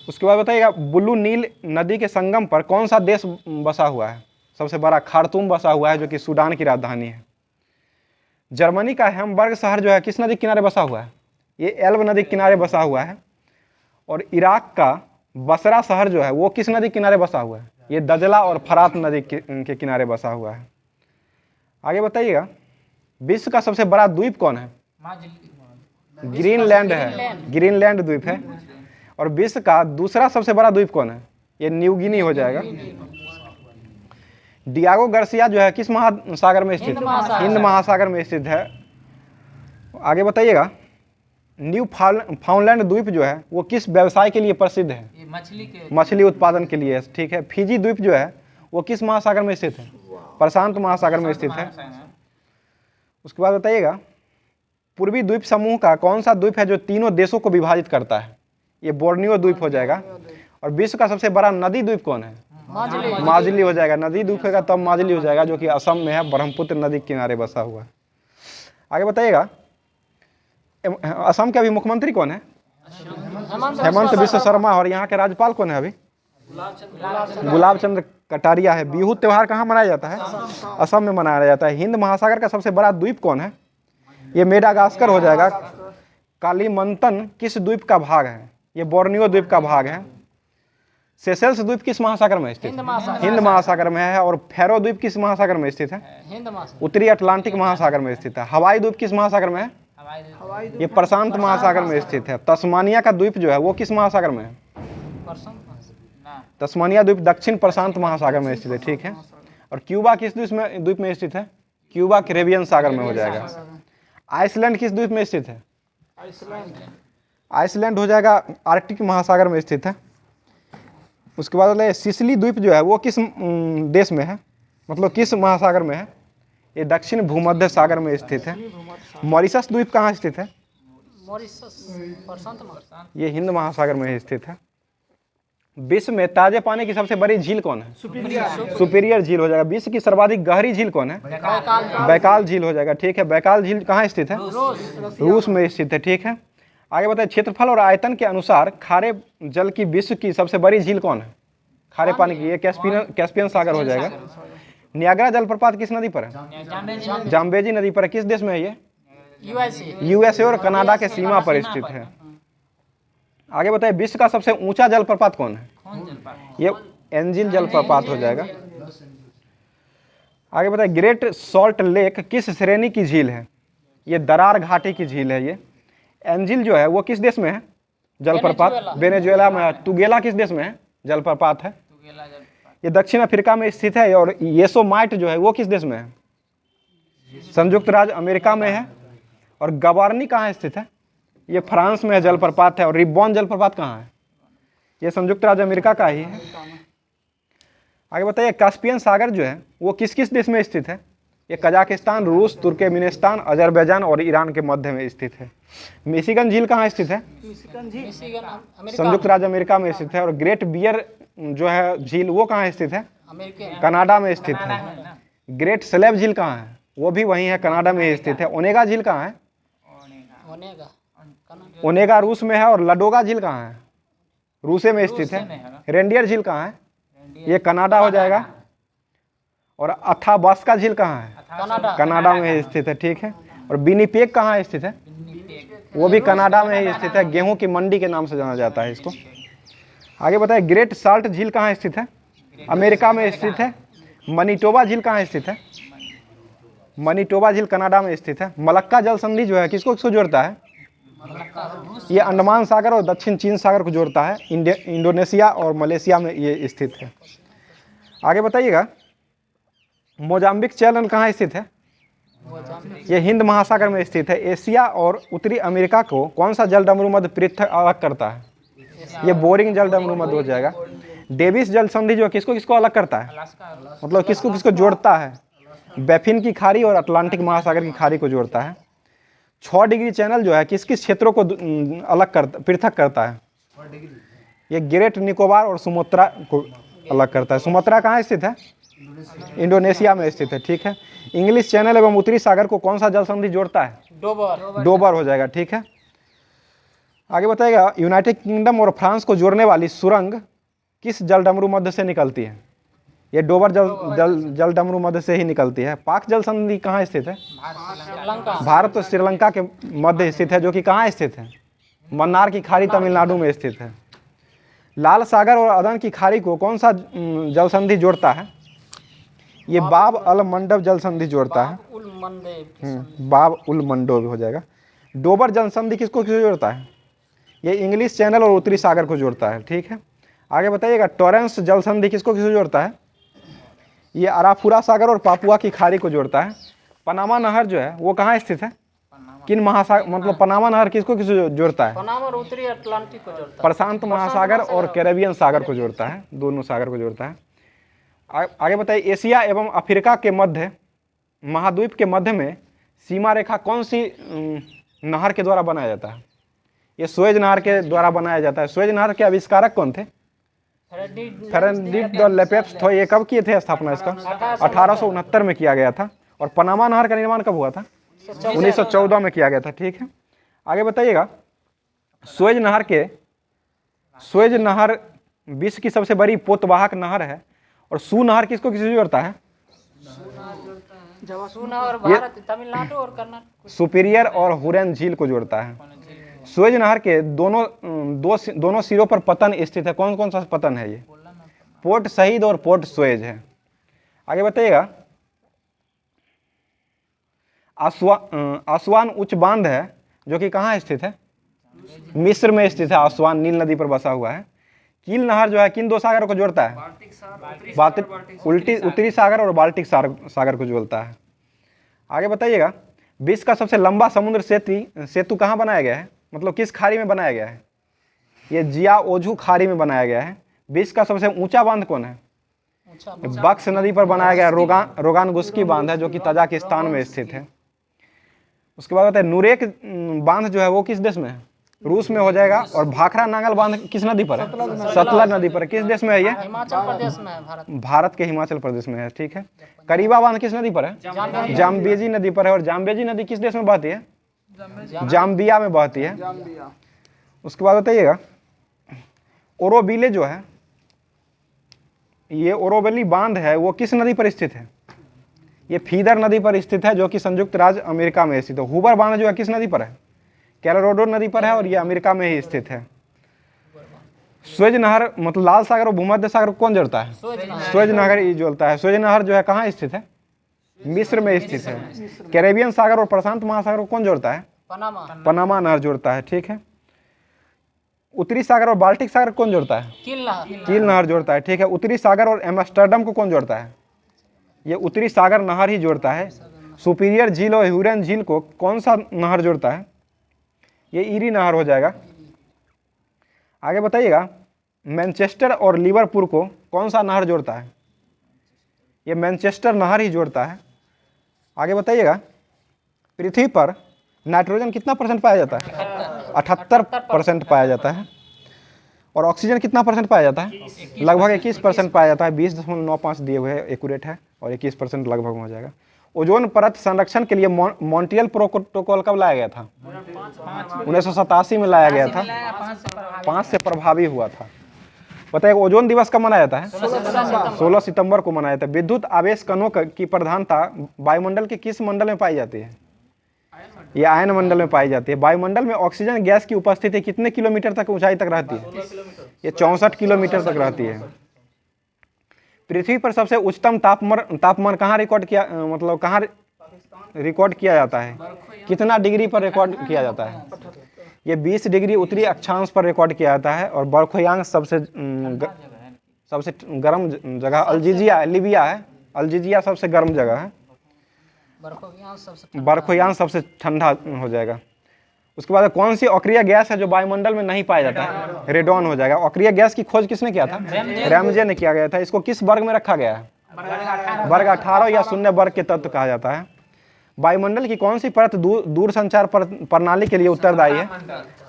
उसके बाद बताइएगा, ब्लू नील नदी के संगम पर कौन सा देश बसा हुआ है? सबसे बड़ा खार्तूम बसा हुआ है, जो कि सूडान की राजधानी है। जर्मनी का हैम्बर्ग शहर जो है किस नदी किनारे बसा हुआ है? ये एल्ब नदी किनारे बसा हुआ है। और इराक का बसरा शहर जो है वो किस नदी किनारे बसा हुआ है? ये दजला और फरात नदी के किनारे बसा हुआ है। आगे बताइएगा, विश्व का सबसे बड़ा द्वीप कौन है? ग्रीनलैंड है, ग्रीनलैंड द्वीप है। और विश्व का दूसरा सबसे बड़ा द्वीप कौन है? ये न्यू गिनी हो जाएगा। डियागो गार्सिया जो है किस महासागर में स्थित है? हिंद महासागर में स्थित है। आगे बताइएगा, न्यू फाउंडलैंड द्वीप जो है वो किस व्यवसाय के लिए प्रसिद्ध है? मछली उत्पादन के लिए, ठीक है। फिजी द्वीप जो है वो किस महासागर में स्थित है? प्रशांत महासागर में स्थित है। उसके बाद बताइएगा, पूर्वी द्वीप समूह का कौन सा द्वीप है जो तीनों देशों को विभाजित करता है? ये बोर्नियो द्वीप हो जाएगा। और विश्व का सबसे बड़ा नदी द्वीप कौन है? माजुली हो जाएगा। नदी द्वीप होगा तब माजुली हो जाएगा, जो कि असम में है, ब्रह्मपुत्र नदी के किनारे बसा हुआ है। आगे बताइएगा, असम के अभी मुख्यमंत्री कौन है? हेमंत बिश्व शर्मा। और यहाँ के राज्यपाल कौन है अभी? गुलाब चंद्र कटारिया है। बिहू त्योहार कहाँ मनाया जाता है? असम में मनाया जाता है। हिंद महासागर का सबसे बड़ा द्वीप कौन है? ये मेडागास्कर हो जाएगा। कालीमंतन किस द्वीप का भाग है? ये बोर्नियो द्वीप का भाग है। सेशेल्स द्वीप किस महासागर में स्थित है? हिंद महासागर में है। और फैरो द्वीप किस महासागर में स्थित है? उत्तरी अटलांटिक महासागर में स्थित है। हवाई द्वीप किस महासागर में है? ये प्रशांत महासागर में स्थित है। तस्मानिया का द्वीप जो है वो किस महासागर में है? तस्मानिया द्वीप दक्षिण प्रशांत महासागर में स्थित है, ठीक है। और क्यूबा किस द्वीप में स्थित है? क्यूबा कैरेबियन सागर में हो जाएगा। आइसलैंड किस द्वीप में स्थित है? आइसलैंड हो जाएगा आर्कटिक महासागर में स्थित है। उसके बाद सिसिली द्वीप जो है वो किस देश में है, मतलब किस महासागर में है? ये दक्षिण भूमध्य सागर में स्थित है। मॉरिशस द्वीप कहाँ स्थित है? ये हिंद महासागर में स्थित है। विश्व में ताजे पानी की सबसे बड़ी झील कौन है? सुपीरियर झील हो जाएगा। विश्व की सर्वाधिक गहरी झील कौन है? बैकाल झील हो जाएगा, ठीक है। बैकाल झील कहाँ स्थित है? रूस में स्थित है, ठीक है। आगे बताए, क्षेत्रफल और आयतन के अनुसार खारे जल की विश्व की सबसे बड़ी झील कौन है? खारे पानी की, ये कैस्पियन सागर हो जाएगा। नियाग्रा जलप्रपात किस नदी पर है? जाम्बेजी नदी पर है। किस देश में है ये? यूएसए और कनाडा के सीमा पर स्थित है। आगे बताइए, विश्व का सबसे ऊंचा जलप्रपात कौन है? ये एंजिल जलप्रपात हो जाएगा। आगे बताइए, ग्रेट सॉल्ट लेक किस श्रेणी की झील है? ये दरार घाटी की झील है। ये एंजिल जो है वो किस देश में है? जलप्रपात वेनेजुएला में है। तुगेला किस देश में है? जलप्रपात है। ये दक्षिण अफ्रीका में स्थित है। और येसोमाइट जो है वो किस देश में है? संयुक्त राज्य अमेरिका में है। और गवार्नी कहाँ स्थित है? ये फ्रांस में जलप्रपात है। और रिब्बॉन जलप्रपात कहाँ है? ये संयुक्त राज्य अमेरिका का ही है। आगे बताइए, कास्पियन सागर जो है वो किस किस देश में स्थित है? ये कजाकिस्तान, रूस, तुर्कमेनिस्तान, अजरबैजान और ईरान के मध्य में स्थित है। मिशिगन झील कहाँ स्थित है? संयुक्त राज्य अमेरिका में स्थित है। और ग्रेट बियर जो है झील वो कहाँ स्थित है? कनाडा में स्थित है। ग्रेट स्लैब झील कहाँ है? वो भी वहीं है, कनाडा में स्थित है। ओनेगा झील कहाँ है? ओनेगा रूस में है। और लडोगा झील कहाँ है? रूसे में स्थित है। रेंडियर झील कहाँ है? ये कनाडा हो जाएगा। और अथाबास्का झील कहाँ है? कनाडा में स्थित है, ठीक है। और विनिपेग कहाँ स्थित है? वो भी कनाडा में ही स्थित है। गेहूं की मंडी के नाम से जाना जाता है इसको। आगे बताए, ग्रेट साल्ट झील कहाँ स्थित है? अमेरिका में स्थित है। मनीटोबा झील कहाँ स्थित है? मनीटोबा झील कनाडा में स्थित है। मलक्का जल संधि जो है किसको किसको जोड़ता है? ये अंडमान सागर और दक्षिण चीन सागर को जोड़ता है। इंडोनेशिया और मलेशिया में ये स्थित है। आगे बताइएगा, मोजाम्बिक चैनल कहाँ स्थित है? ये हिंद महासागर में स्थित है। एशिया और उत्तरी अमेरिका को कौन सा जलडमरू मध्य पृथक अलग करता है? ये बोरिंग जलडमरू मध्य हो जाएगा। डेविस जल संधि जो किसको किसको अलग करता है, मतलब किसको किसको जोड़ता है? बैफिन की खाड़ी और अटलांटिक महासागर की खाड़ी को जोड़ता है। 6 डिग्री चैनल जो है किस किस क्षेत्रों को पृथक करता है? ये ग्रेट निकोबार और सुमात्रा को अलग करता है। सुमात्रा कहाँ स्थित है? इंडोनेशिया में स्थित है, ठीक है। इंग्लिश चैनल एवं उत्तरी सागर को कौन सा जल संधि जोड़ता है? डोबर हो जाएगा, ठीक है। आगे बताएगा, यूनाइटेड किंगडम और फ्रांस को जोड़ने वाली सुरंग किस जलडमरू मध्य से निकलती है? ये डोबर जलडमरू मध्य से ही निकलती है। पाक जल संधि कहाँ स्थित है? भारत और श्रीलंका के मध्य स्थित है, जो कि कहाँ स्थित है? मन्नार की खाड़ी तमिलनाडु में स्थित है। लाल सागर और अदन की खाड़ी को कौन सा जल संधि जोड़ता है? ये बाब अल मंडब जल संधि जोड़ता है। उल मंदे बाब उल मंडोब हो जाएगा। डोबर जल संधि किसको किसको जोड़ता है? ये इंग्लिश चैनल और उत्तरी सागर को जोड़ता है। ठीक है, आगे बताइएगा। टॉरेंस जल संधि किसको किसको जोड़ता है? ये अराफुरा सागर और पापुआ की खाड़ी को जोड़ता है। पनामा नहर जो है वो कहाँ स्थित है? किन महासागर, मतलब पनामा नहर किसको किसको जोड़ता है? पनामा और उत्तरी अटलांटिक को जोड़ता है। प्रशांत महासागर और कैरेबियन सागर को जोड़ता है, दोनों सागर को जोड़ता है। आगे बताइए। एशिया एवं अफ्रीका के मध्य महाद्वीप के मध्य में सीमा रेखा कौन सी नहर के द्वारा बनाया जाता है? ये सुएज नहर के द्वारा बनाया जाता है। सुएज नहर के आविष्कारक कौन थे? फेरेंडिट द लेपेप्स थे। ये कब किए थे स्थापना इसका? 1869 में किया गया था। और पनामा नहर का निर्माण कब हुआ था? 1914 में किया गया था। ठीक है, आगे बताइएगा। सुएज नहर विश्व की सबसे बड़ी पोतवाहक नहर है। और सू नहर किसको किससे जोड़ता है? और भारत, तमिलनाडु और कर्नाटक, सुपीरियर और हुरैन झील को जोड़ता है। सुएज नहर के दोनों सिरों पर पतन स्थित है। कौन कौन सा पतन है ये? पोर्ट शहीद और पोर्ट सुएज है। आगे बताइएगा। आसवान उच्च बांध है जो कि कहाँ स्थित है? मिस्र में स्थित है। आसवान नील नदी पर बसा हुआ है। कील नहर जो है किन दो सागरों को जोड़ता है? उत्तरी सागर और बाल्टिक सागर को जोड़ता है। आगे बताइएगा। विश्व का सबसे लंबा समुद्र सेतु कहाँ बनाया गया है? मतलब किस खाड़ी में बनाया गया है? ये जियाओजू खाड़ी में बनाया गया है। विश्व का सबसे ऊंचा बांध कौन है? बक्स नदी पर बनाया गया रोगानगुस्की बांध है जो कि तजाकिस्तान में स्थित है। उसके बाद बताए नुरेक बांध जो है वो किस देश में है? रूस में हो जाएगा। और भाखरा नांगल बांध किस नदी पर है? सतलज नदी पर। किस देश में है ये? हिमाचल प्रदेश में है, भारत के हिमाचल प्रदेश में है। ठीक है, करीबा बांध किस नदी पर है? जाम्बेजी नदी पर है। और जाम्बेजी नदी किस देश में बहती है? जाम्बिया में बहती है। उसके बाद बताइएगा। ओरोविले जो है, ये ओरोविली बांध है वो किस नदी पर स्थित है? ये फीदर नदी पर स्थित है जो कि संयुक्त राज्य अमेरिका में स्थित है। हुबर बांध जो है किस नदी पर है? कैलोराडो नदी पर है और ये अमेरिका में ही स्थित है। सुएज नहर मतलब लाल सागर और भूमध्य सागर को कौन जोड़ता है? सुएज नहर ही जोड़ता है। सुएज नहर जो है कहाँ स्थित है? मिस्र में स्थित है। कैरेबियन सागर और प्रशांत महासागर को कौन जोड़ता है? पनामा नहर जोड़ता है। ठीक है, उत्तरी सागर और बाल्टिक सागर कौन जोड़ता है? कील नहर जोड़ता है। ठीक है, उत्तरी सागर और एम्स्टर्डम को कौन जोड़ता है? ये उत्तरी सागर नहर ही जोड़ता है। सुपीरियर झील और ह्यूरन झील को कौन सा नहर जोड़ता है? ये ईरी नहर हो जाएगा। आगे बताइएगा। मैनचेस्टर और लिवरपूल को कौन सा नहर जोड़ता है? ये मैनचेस्टर नहर ही जोड़ता है। आगे बताइएगा। पृथ्वी पर नाइट्रोजन कितना परसेंट पाया जाता है? 78% पाया जाता है। और ऑक्सीजन कितना परसेंट पाया जाता है? लगभग 21% पाया जाता है। 20.95 दिए हुए हैं, एक्यूरेट है। और 21% लगभग हो जाएगा। ओजोन परत संरक्षण के लिए मॉन्ट्रियल प्रोटोकॉल कब लाया गया था? 1987 में लाया गया था। 5 से प्रभावी हुआ था। बताइए ओजोन दिवस कब मनाया जाता है? 16 सितंबर को मनाया जाता है। विद्युत आवेश कणों की प्रधानता वायुमंडल के किस मंडल में पाई जाती है? ये आयन मंडल में पाई जाती है। वायुमंडल में ऑक्सीजन गैस की उपस्थिति कितने किलोमीटर तक ऊंचाई तक रहती है? ये 64 किलोमीटर तक रहती है। पृथ्वी पर सबसे उच्चतम तापमान कहाँ रिकॉर्ड किया, मतलब कहाँ रिकॉर्ड किया जाता है? कितना डिग्री पर रिकॉर्ड किया जाता है? ये 20 डिग्री उत्तरी अक्षांश पर रिकॉर्ड किया जाता है। और बरखोयांश सबसे गर्म जगह अल्जीजिया, लीबिया है। अल्जीजिया सबसे गर्म जगह है। बरखोयांश सबसे ठंडा हो जाएगा। उसके बाद कौन सी अक्रिय गैस है जो वायुमंडल में नहीं पाया जाता है? रेडॉन हो जाएगा। अक्रिय गैस की खोज किसने किया था? रैमजे ने किया गया था। इसको किस वर्ग में रखा गया है? वर्ग 18 या शून्य वर्ग के तत्व कहा जाता है। वायुमंडल की कौन सी परत दूर संचार प्रणाली के लिए उत्तरदायी है?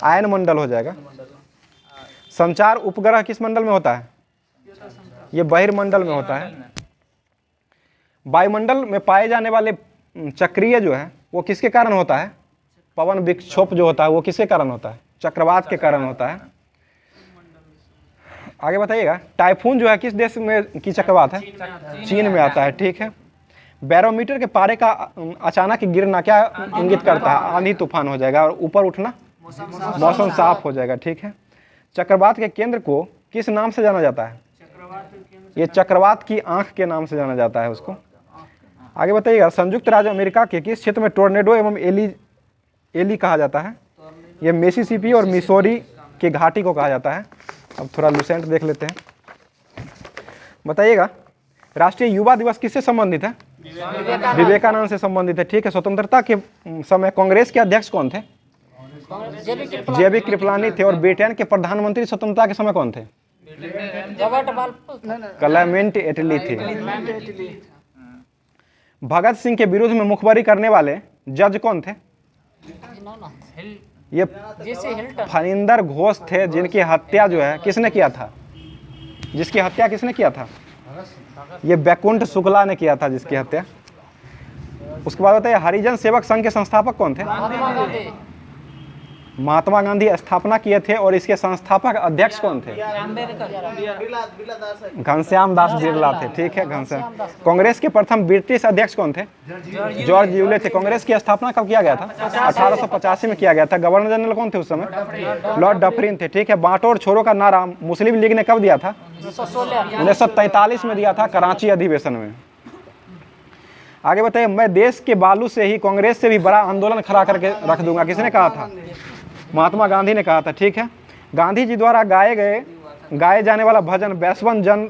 आयन मंडल हो जाएगा। संचार उपग्रह किस मंडल में होता है? ये बहिर्मंडल में होता है। वायुमंडल में पाए जाने वाले चक्रीय जो है वो किसके कारण होता है? पवन विक्षोभ जो होता है वो किसके कारण होता है? चक्रवात के कारण होता है। आगे बताइएगा। टाइफून जो है किस देश में की चक्रवात है? चीन में आता है। ठीक है। बैरोमीटर के पारे का अचानक गिरना क्या इंगित करता है? आंधी तूफान हो जाएगा। और ऊपर उठना मौसम साफ हो जाएगा। ठीक है। चक्रवात के केंद्र को किस नाम से जाना जाता है? ये चक्रवात की आंख के नाम से जाना जाता है उसको। आगे बताइएगा, संयुक्त राज्य अमेरिका के किस क्षेत्र में टोर्नेडो एवं एली कहा जाता है? ये मिसिसिपी और मिसौरी की घाटी को कहा जाता है। अब थोड़ा लुसेंट देख लेते हैं। बताइएगा, राष्ट्रीय युवा दिवस किससे संबंधित है? विवेकानंद से संबंधित है। ठीक है। स्वतंत्रता के समय कांग्रेस के अध्यक्ष कौन थे? जेबी कृपलानी थे। और ब्रिटेन के प्रधानमंत्री स्वतंत्रता के समय कौन थे? क्लेमेंट एटली थे। भगत सिंह के विरुद्ध में मुखबरी करने वाले जज कौन थे? ये फणिंदर घोष थे, जिनकी हत्या जो है किसने किया था? जिसकी हत्या किसने किया था? ये बैकुंठ शुक्ला ने किया था, जिसकी हत्या। उसके बाद बताइए, हरिजन सेवक संघ के संस्थापक कौन थे? महात्मा गांधी स्थापना किए थे। और इसके संस्थापक अध्यक्ष कौन थे? घनश्याम दास बिरला थे। ठीक है, घनश्याम। कांग्रेस के प्रथम ब्रिटिश अध्यक्ष कौन थे? जॉर्ज यूले थे। कांग्रेस की स्थापना कब किया गया था? 1885 में किया गया था। गवर्नर जनरल कौन थे उस समय? लॉर्ड डफरिन थे। ठीक है। बांटो और छोड़ो का नारा मुस्लिम लीग ने कब दिया था? 1943 में दिया था, कराची अधिवेशन में। आगे बताइए, मैं देश के बालू से ही कांग्रेस से भी बड़ा आंदोलन खड़ा करके रख दूंगा, किसने कहा था? महात्मा गांधी ने कहा था। ठीक है। गांधी जी द्वारा गाए जाने वाला भजन बैसवन जन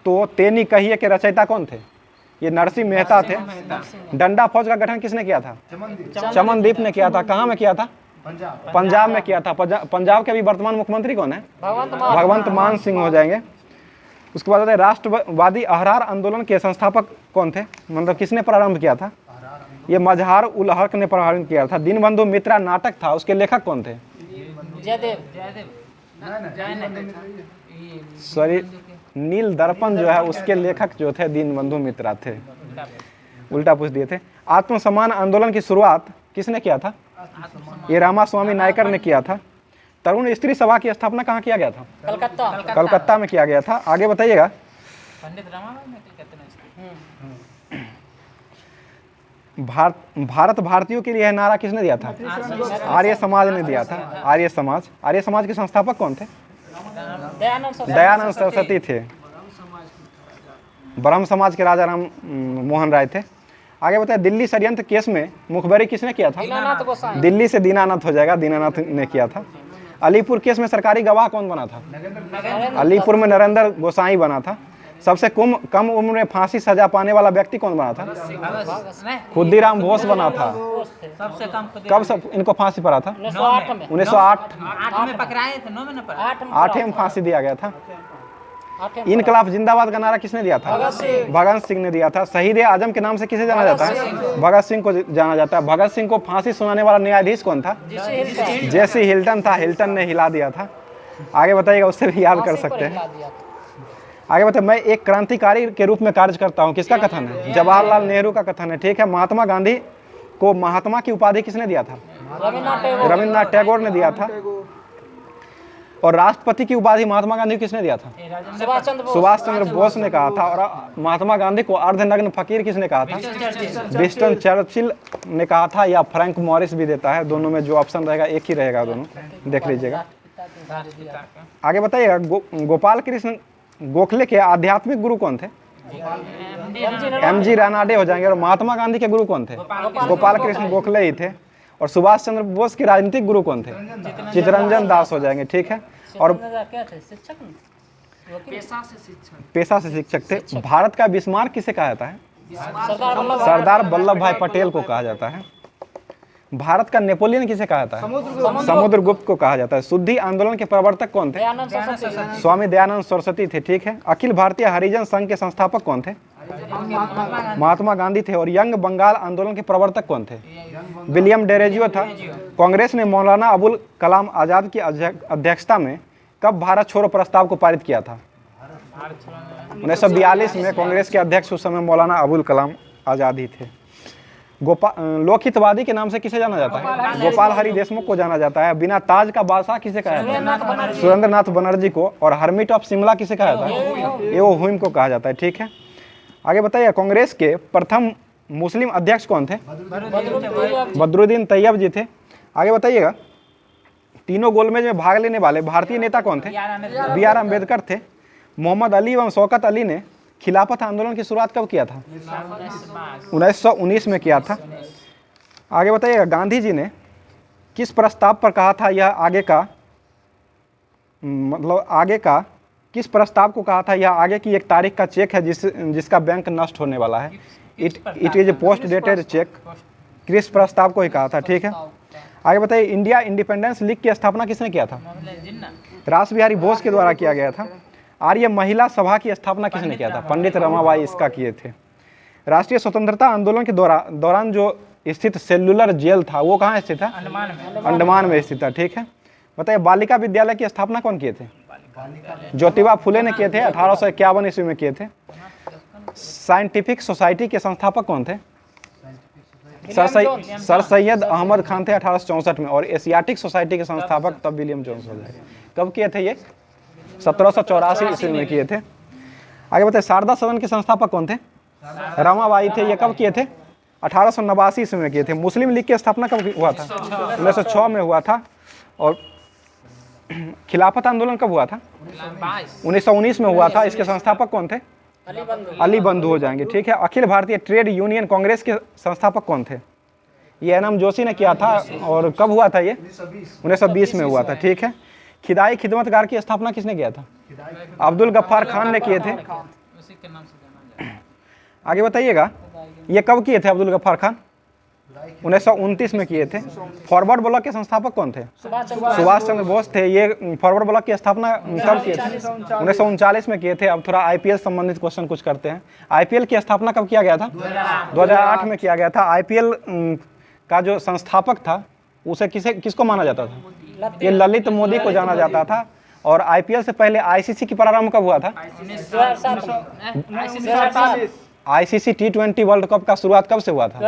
तो तेनी कहिए के रचयिता कौन थे? ये नरसिंह मेहता थे। डंडा फौज का गठन किसने किया था? चमनदीप ने किया था। कहाँ में किया था? पंजाब में किया था। पंजाब के अभी वर्तमान मुख्यमंत्री कौन है? भगवंत मान सिंह हो जाएंगे। उसके बाद राष्ट्रवादी अहरार आंदोलन के संस्थापक कौन थे? मतलब किसने प्रारंभ किया था? ये मजहार उल हक ने प्रारंभ किया था। दीनबंधु मित्रा नाटक था, उसके लेखक कौन थे? सॉरी, नील दर्पण जो है उसके लेखक जो थे दीनबंधु मित्रा थे। उल्टा पूछ दिए थे। आत्मसम्मान आंदोलन की शुरुआत किसने किया था? ये रामास्वामी नायकर ने किया था। तरुण स्त्री सभा की स्थापना कहाँ किया गया था? कलकत्ता में किया गया था। आगे बताइएगा, भारत भारतीयों के लिए नारा किसने दिया था? आर्य समाज ने दिया था। आर्य समाज के संस्थापक कौन थे? दयानंद सरस्वती थे। ब्रह्म समाज के राजा राम मोहन राय थे। आगे बताए, दिल्ली षड्यंत्र केस में मुखबरी किसने किया था? दिल्ली से दीनानाथ हो जाएगा, दीनानाथ ने किया था। अलीपुर केस में सरकारी गवाह कौन बना था? अलीपुर में नरेंद्र गोसाई बना था। सबसे कम उम्र में फांसी सजा पाने वाला व्यक्ति कौन बना था? खुदीराम बोस बना था। कब इनको फांसी पड़ा था? 1908 में पकड़ाए थे, 9 में न पड़ा। 8 में फांसी दिया गया था। इनकलाब जिंदाबाद का नारा किसने दिया था? भगत सिंह ने दिया था। शहीद आजम के नाम से किसे जाना जाता है? भगत सिंह को जाना जाता है। भगत सिंह को फांसी सुनाने वाला न्यायाधीश कौन था? जेसी हिल्टन था। हिल्टन ने हिला दिया था। आगे बताइएगा, उससे भी याद कर सकते हैं। आगे बताइए, मैं एक क्रांतिकारी के रूप में कार्य करता हूँ, किसका कथन है? जवाहरलाल नेहरू का कथन है। ठीक है। महात्मा गांधी को महात्मा की उपाधि किसने दिया था? रविन्द्रनाथ टैगोर ने दिया था। और राष्ट्रपति की उपाधि महात्मा गांधी को किसने दिया था? सुभाष चंद्र बोस ने कहा था। और महात्मा गांधी को अर्धनग्न फकीर किसने कहा था? विंस्टन चर्चिल ने कहा था, या फ्रैंक मॉरिस भी देता है। दोनों में जो ऑप्शन रहेगा एक ही रहेगा, दोनों देख लीजिएगा। आगे बताइएगा, गोपाल कृष्ण गोखले के आध्यात्मिक गुरु कौन थे? एमजी रानाडे हो जाएंगे। और महात्मा गांधी के गुरु कौन थे? गोपाल कृष्ण गोखले ही थे। और सुभाष चंद्र बोस के राजनीतिक गुरु कौन थे? चित्तरंजन दास हो जाएंगे। ठीक है। और पेशा से शिक्षक थे। भारत का बिस्मार्क किसे कहा जाता है? सरदार वल्लभ भाई पटेल को कहा जाता है। भारत का नेपोलियन किसे कहा जाता है? समुद्रगुप्त को कहा जाता है। शुद्धि आंदोलन के प्रवर्तक कौन थे? स्वामी दयानंद सरस्वती थे। ठीक है। अखिल भारतीय हरिजन संघ के संस्थापक कौन थे? महात्मा गांधी थे। और यंग बंगाल आंदोलन के प्रवर्तक कौन थे? विलियम डेरेजियो था। कांग्रेस ने मौलाना अबुल कलाम आजाद की अध्यक्षता में कब भारत छोड़ो प्रस्ताव को पारित किया था? 1942 में कांग्रेस के अध्यक्ष उस समय मौलाना अबुल कलाम आजाद ही थे। लोकहितवादी के नाम से किसे जाना जाता है? गोपाल हरि देशमुख को जाना जाता है। बिना ताज का बादशाह किसे कहा जाता है? सुरेंद्रनाथ बनर्जी को। और हर्मिट ऑफ शिमला किसे कहा जाता है? एओ हुइम को कहा जाता है। ठीक है। आगे बताइए, कांग्रेस के प्रथम मुस्लिम अध्यक्ष कौन थे? बदरुद्दीन तैयब जी थे। आगे बताइएगा, तीनों गोलमेज में भाग लेने वाले भारतीय नेता कौन थे? BR अम्बेडकर थे। मोहम्मद अली एवं शौकत अली ने खिलाफत आंदोलन की शुरुआत कब किया था? 1919 में किया था। आगे बताइएगा, गांधी जी ने किस प्रस्ताव पर कहा था यह आगे का, मतलब आगे का किस प्रस्ताव को कहा था यह आगे की एक तारीख का चेक है जिसका बैंक नष्ट होने वाला है? It is a post dated cheque. किस प्रस्ताव को ही कहा था, ठीक है। आगे बताइए, इंडिया इंडिपेंडेंस लीग की स्थापना किसने किया था? रास बिहारी बोस के द्वारा किया गया था। आर्य महिला सभा की स्थापना किसने किया था? पंडित रमाबाई इसका किए थे। राष्ट्रीय स्वतंत्रता आंदोलन के दौरान जो स्थित सेल्युलर जेल था वो कहाँ स्थित था? अंडमान में स्थित था, ठीक है। बताइए, बालिका विद्यालय की स्थापना कौन किए थे? ज्योतिबा फुले ने किए थे, 1851 ईस्वी में किए थे। साइंटिफिक सोसाइटी के संस्थापक कौन थे? सर सैयद अहमद खान थे 1864 में। और एशियाटिक सोसाइटी के संस्थापक तब विलियम जोन्स हो जाएगा। कब किए थे ये? 1784 ईस्वी में किए थे। आगे बताइए, शारदा सदन के संस्थापक कौन थे? रमाबाई थे। ये कब किए थे? 1889 ईस्वी में किए थे। मुस्लिम लीग की स्थापना कब हुआ था? 1906 में हुआ था। और खिलाफत आंदोलन कब हुआ था? 1919 में हुआ था। इसके संस्थापक कौन थे? अली बंधु हो जाएंगे, ठीक है। अखिल भारतीय ट्रेड यूनियन कांग्रेस के संस्थापक कौन थे? ये NM जोशी ने किया था। और कब हुआ था ये? 1920 में हुआ था, ठीक है। खिदाई खिदमतगार की स्थापना किसने किया था? अब्दुल गफ्फार खान ने किए थे। आगे बताइएगा, ये कब किए थे अब्दुल गफ्फार खान? 1929 में किए थे। फॉरवर्ड ब्लॉक के संस्थापक कौन थे? सुभाष चंद्र बोस थे। ये फॉरवर्ड ब्लॉक की स्थापना कब किए थे? 1939 में किए थे। अब थोड़ा IPL संबंधित क्वेश्चन कुछ करते हैं। IPL की स्थापना कब किया गया था? 2008 में किया गया था। IPL का जो संस्थापक था उसे किसको माना जाता था? ये ललित मोदी को जाना जाता था। और IPL से पहले ICC की प्रारंभ कब हुआ था? ICC T20 वर्ल्ड कप का शुरुआत कब से हुआ था?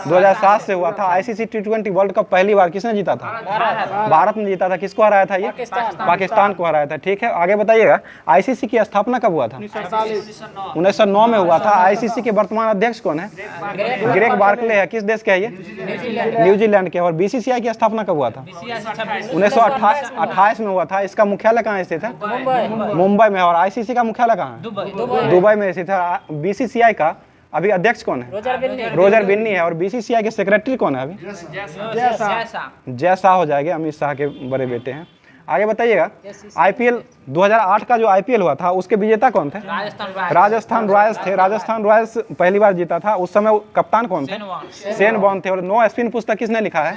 2007 से हुआ था। ICC T20 वर्ल्ड कप पहली बार किसने जीता था? भारत ने जीता था। किसको हराया था ये? पाकिस्तान को हराया था, ठीक है। आगे बताइएगा, ICC की स्थापना कब हुआ था? 1909 में हुआ था। ICC के वर्तमान अध्यक्ष कौन है? ग्रेग बार्कले है। किस देश के है ये? न्यूजीलैंड के। और BCCI की स्थापना कब हुआ था? 1928 में हुआ था। इसका मुख्यालय कहाँ स्थित है? मुंबई में। और ICC का मुख्यालय कहाँ है? दुबई में स्थित है। BCCI का अभी अध्यक्ष कौन है? रोजर बिन्नी है। और BCCI के सेक्रेटरी कौन है अभी? जय शाह हो जाएंगे, अमित शाह के बड़े बेटे हैं। आगे बताइएगा, IPL 2008 का जो IPL हुआ था उसके विजेता कौन थे? राजस्थान रॉयल्स थे। राजस्थान रॉयल्स पहली बार जीता था। उस समय कप्तान कौन थे? शेन वॉर्न थे। और नो स्पिन पुस्तक किसने लिखा है?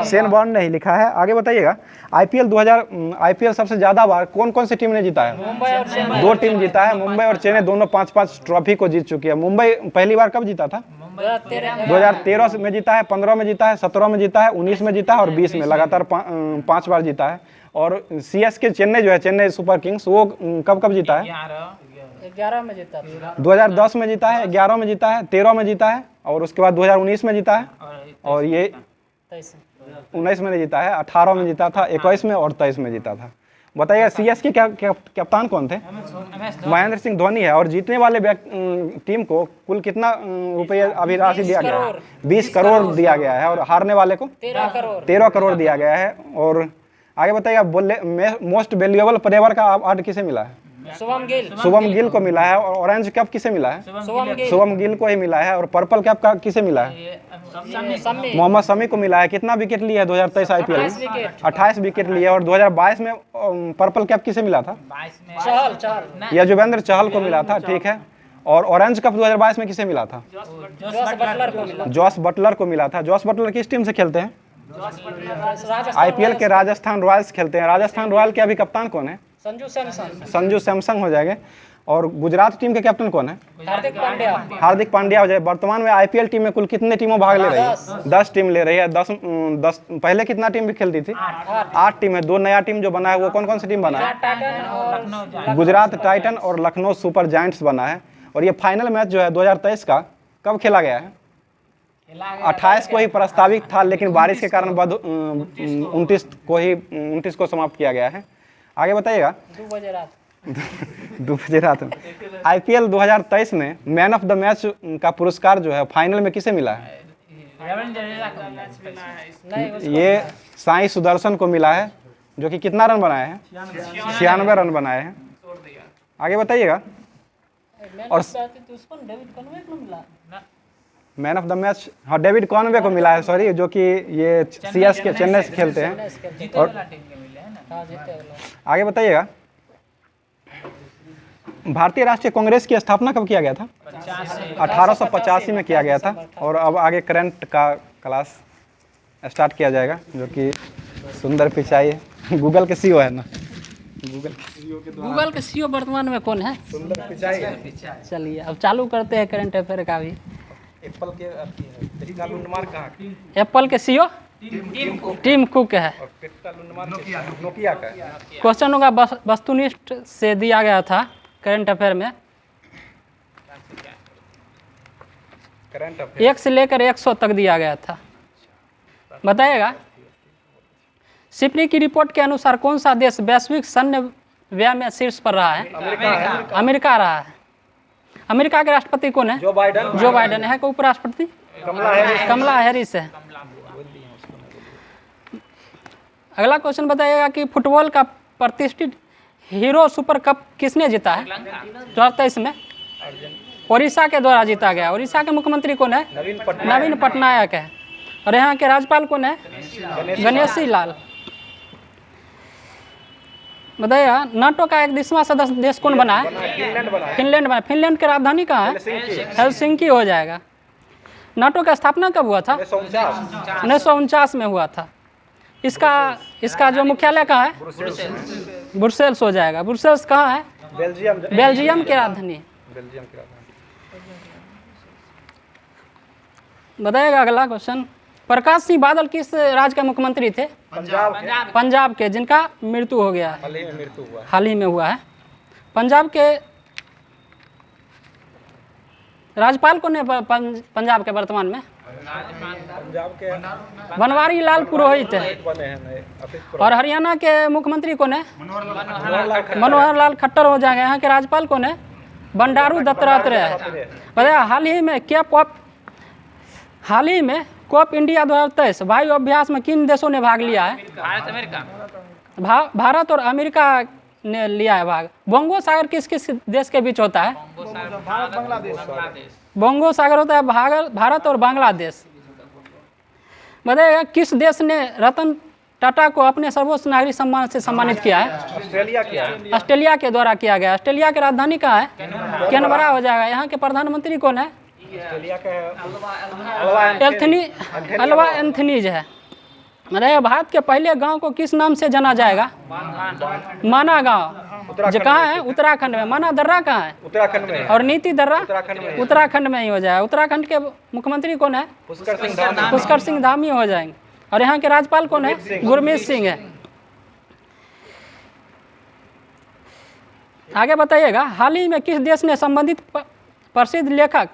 शेन वॉर्न ने ही लिखा है। आगे बताइएगा, IPL सबसे ज्यादा बार कौन कौन सी टीम ने जीता है? 2 टीम जीता है। मुंबई और चेन्नई दोनों 5-5 ट्रॉफी को जीत चुकी है। मुंबई पहली बार कब जीता था? 2013 में जीता है, 15 में जीता है, 17 में जीता है, 19 में जीता है और 20 में। लगातार 5 बार जीता है। और CSK चेन्नई जो है, चेन्नई सुपर किंग्स, वो कब जीता है? 11 में जीता था। 2010 में जीता है, 11 में जीता है, 13 में जीता है और उसके बाद 2019 में जीता है। और ये 19 में नहीं जीता है, 18 में जीता था, 21 में और 23 में जीता था। बताइए, CSK कप्तान कौन थे? महेंद्र सिंह धोनी है। और जीतने वाले टीम को कुल कितना रुपये अभी राशि दिया गया है? 20 करोड़ दिया गया है। और हारने वाले को 13 करोड़ दिया गया है। और आगे बताइए, मोस्ट वैल्यूएबल प्लेयर का अवार्ड किसे मिला है? शुभम गिल को मिला है। और ऑरेंज कैप किसे मिला है? शुभम गिल को ही मिला है। और पर्पल कैप का किसे मिला है? मोहम्मद शमी को मिला है। कितना विकेट लिया है 2023 IPL में? 28 विकेट लिए। और 2022 में पर्पल कैप किसे मिला था? युजवेंद्र चहल को मिला था, ठीक है। और ऑरेंज कप 2022 में किसे मिला था? जॉस बटलर को मिला था। जॉस बटलर किस टीम से खेलते हैं? IPL के राजस्थान रॉयल्स खेलते हैं। राजस्थान रॉयल के अभी कप्तान कौन है? संजू सैमसंग हो जाएंगे। और गुजरात टीम के कैप्टन कौन है? हार्दिक पांड्या हो जाए। वर्तमान में IPL टीम में कुल कितने टीमों भाग ले रही है? 10 टीम ले रही है। 10 पहले कितना टीम भी खेलती थी? 8 टीम है। 2 नया टीम जो बना है वो कौन कौन सी टीम बना है? गुजरात टाइटन और लखनऊ सुपर जायंट्स बना है। और ये फाइनल मैच जो है 2023 का कब खेला गया है? 28 को ही प्रस्तावित था, लेकिन बारिश के कारण 29 को समाप्त किया गया है। आगे बताइएगा, 2 बजे रात में IPL 2023 में मैन ऑफ द मैच का पुरस्कार जो है फाइनल में किसे मिला है? ये साई सुदर्शन को मिला है। जो कि कितना रन बनाए हैं? 96 रन बनाए हैं। आगे बताइएगा। और तो उसको डेविड कॉनवे को मिला। मैन ऑफ द मैच हाँ डेविड कॉनवे को मिला है, सॉरी, जो कि ये सीएसके चेन्नई से खेलते हैं। और हाँ जीते वाला। आगे बताइएगा। भारतीय राष्ट्रीय कांग्रेस की स्थापना कब किया गया था? 1885 में किया गया था। और अब आगे करंट का क्लास स्टार्ट किया जाएगा, जो कि सुंदर पिचाई है। गूगल के सीईओ है ना, गूगल के सीईओ वर्तमान में कौन है? सुंदर पिचाई है। चलिए अब चालू करते हैं करंट अफेयर का भी। एप्पल के पेट्टा लुंडमार कहाँ? एप्पल के सीईओ टिम कुक है। और पेट्टा लुंडमार नोकिया का है। क्वेश्चन होगा वस्तुनिष्ठ से दिया गया था करंट अफेयर में। करंट अफेयर 1 से लेकर 100 तक दिया गया था। बताइएगा। सिपरी की रिपोर्ट के अनुसार कौन सा देश वैश्विक सैन्य व्यय में शीर्ष पर रहा है? अमेरिका रहा है। अमेरिका के राष्ट्रपति कौन है? जो बाइडन। जो बाइडन है। को उपराष्ट्रपति कमला हैरिस है। अगला क्वेश्चन बताइएगा कि फुटबॉल का प्रतिष्ठित हीरो सुपर कप किसने जीता है 2023 में? ओडिशा के द्वारा जीता गया। ओडिशा के मुख्यमंत्री कौन है? नवीन पटनायक है। और यहाँ के राज्यपाल कौन है? गणेशी लाल। बताइएगा। नाटो का 31वां सदस्य देश कौन बना है? फिनलैंड बना। फिनलैंड की राजधानी कहाँ है? हेलसिंकी हो जाएगा। नाटो का स्थापना कब हुआ था? 1949 में हुआ था। इसका जो मुख्यालय कहाँ है? ब्रुसेल्स हो जाएगा। ब्रुसेल्स कहाँ है? बेल्जियम की राजधानी। बताइएगा अगला क्वेश्चन। प्रकाश सिंह बादल किस राज्य के मुख्यमंत्री थे? पंजाब के, जिनका मृत्यु हो गया है। हाल ही में हुआ है। पंजाब के राज्यपाल कौन है पंजाब के वर्तमान में? पंजाब के बनवारी लाल पुरोहित है। और हरियाणा के मुख्यमंत्री कौन है? मनोहर लाल खट्टर हो जाएंगे। यहाँ के राज्यपाल कौन है? बंडारू दत्तात्रेय है। बताइए हाल ही में कोप इंडिया 2023 वायु अभ्यास में किन देशों ने भाग लिया है? भारत और अमेरिका ने लिया है भाग। बोंगो सागर किस किस देश के बीच होता है? बोंगो सागर होता है भारत और बांग्लादेश। बताइएगा किस देश ने रतन टाटा को अपने सर्वोच्च नागरिक सम्मान से सम्मानित किया है? ऑस्ट्रेलिया के द्वारा किया गया। ऑस्ट्रेलिया की राजधानी कहाँ है? कैनबरा हो जाएगा। यहाँ के प्रधानमंत्री कौन है? अल्वा एंथनीज है। मतलब भारत के पहले गांव को किस नाम से जाना जाएगा? माना गांव। जो कहाँ है? उत्तराखंड में। माना दर्रा कहाँ है? उत्तराखंड में। और नीति दर्रा उत्तराखंड में ही हो जाएगा। उत्तराखंड के मुख्यमंत्री कौन है? पुष्कर सिंह धामी हो जाएंगे। और यहाँ के राज्यपाल कौन है? गुरमीत सिंह है। आगे बताइएगा। हाल ही में किस देश ने संबंधित प्रसिद्ध लेखक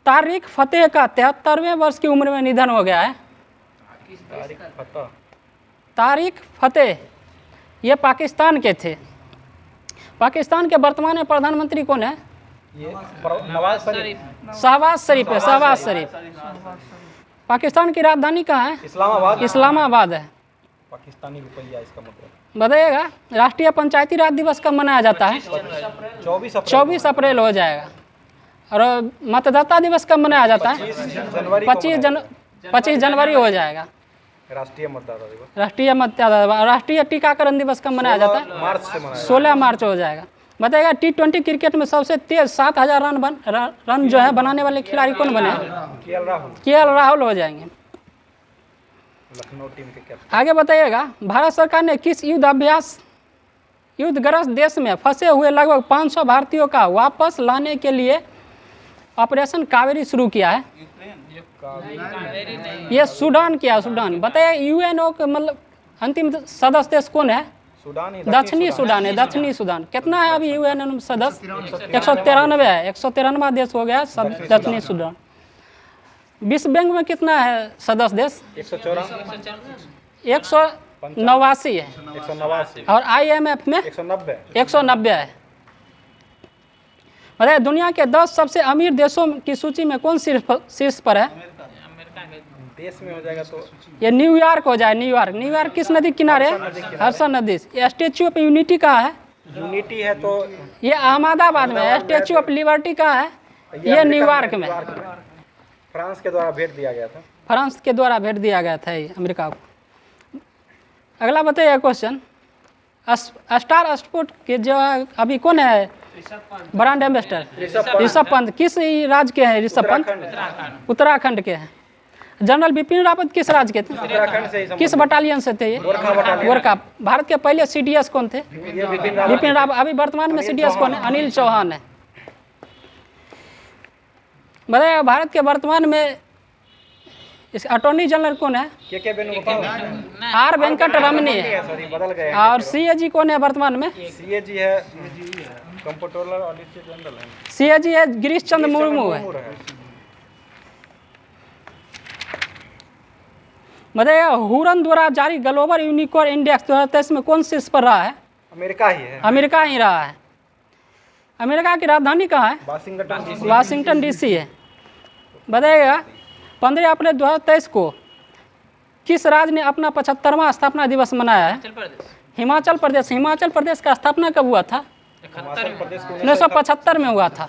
तारिक फतेह का 73वें वर्ष की उम्र में निधन हो गया है? तारिक फतेह ये पाकिस्तान के थे। पाकिस्तान के वर्तमान में प्रधानमंत्री कौन है? शहबाज शरीफ है। शहबाज शरीफ। पाकिस्तान की राजधानी कहाँ है? इस्लामाबाद है। पाकिस्तानी रुपया इसका मतलब। बताइएगा। राष्ट्रीय पंचायती राज दिवस कब मनाया जाता है? 24 अप्रैल हो जाएगा। और मतदाता दिवस कब मनाया जाता है? 25 जनवरी हो जाएगा। राष्ट्रीय मतदाता दिवस। राष्ट्रीय टीकाकरण दिवस कब मनाया जाता है? 16 मार्च हो जाएगा। बताइएगा। T20 क्रिकेट में सबसे तेज 7000 रन जो है बनाने वाले खिलाड़ी कौन बने? केएल राहुल हो जाएंगे। लखनऊ टीम के कैप्टन। आगे बताइएगा। भारत सरकार ने किस युद्धग्रस्त देश में फंसे हुए लगभग 500 भारतीयों का वापस लाने के लिए ऑपरेशन कावेरी शुरू किया है? ये सूडान किया। सूडान। बताइए यूएनओ के मतलब अंतिम सदस्य देश कौन है? दक्षिणी सूडान है। दक्षिणी सूडान। कितना है अभी यूएनओ सदस्य? 193 है। 193वां देश हो गया दक्षिणी सूडान। विश्व बैंक में कितना है सदस्य देश? 189 है। और IMF में 190 है। बताइए दुनिया के 10 सबसे अमीर देशों की सूची में कौन शीर्ष पर है? देश में हो जाएगा तो ये न्यूयॉर्क हो जाए। न्यूयॉर्क, न्यूयॉर्क किस नदी के किनारे है? हडसन नदी। स्टेच्यू ऑफ यूनिटी कहाँ है? यूनिटी है तो ये अहमदाबाद में है। स्टेच्यू ऑफ लिबर्टी कहाँ है? ये न्यूयॉर्क में। फ्रांस के द्वारा भेज दिया गया था। फ्रांस के द्वारा भेज दिया गया था ये अमेरिका को। अगला बताइए क्वेश्चन, स्टार स्पोर्ट के जो अभी कौन है ब्रांड एम्बेसडर? ऋषभ पंत। किस राज्य के हैं ऋषभ पंत? उत्तराखंड के हैं। जनरल बिपिन रावत किस राज्य के थे? उत्तराखंड से ही किस बटालियन से थे ये? गोरखा। भारत के पहले सीडीएस कौन थे? बिपिन रावत। अभी वर्तमान में सीडीएस कौन है? अनिल चौहान है। बताइए भारत के वर्तमान में इस अटॉर्नी जनरल कौन है? के वेणुगोपाल। आर वेंकट रमनी है। सॉरी बदल गए। और सीएजी कौन है वर्तमान में? सीएजी है कंप्ट्रोलर ऑडिटर जनरल है। सीएजी है गिरीश चंद्र मुर्मू है। बताइए हुरन द्वारा जारी ग्लोबल यूनिकॉर्न इंडेक्स 2023 में कौन शीर्ष पर रहा है? अमेरिका ही है। अमेरिका ही रहा है। अमेरिका की राजधानी कहाँ है? वाशिंगटन डीसी है। बताइएगा 15 अप्रैल 2023 को किस राज्य ने अपना 75वां स्थापना दिवस मनाया है? हिमाचल प्रदेश। हिमाचल प्रदेश का स्थापना कब हुआ था? 1975 में हुआ था।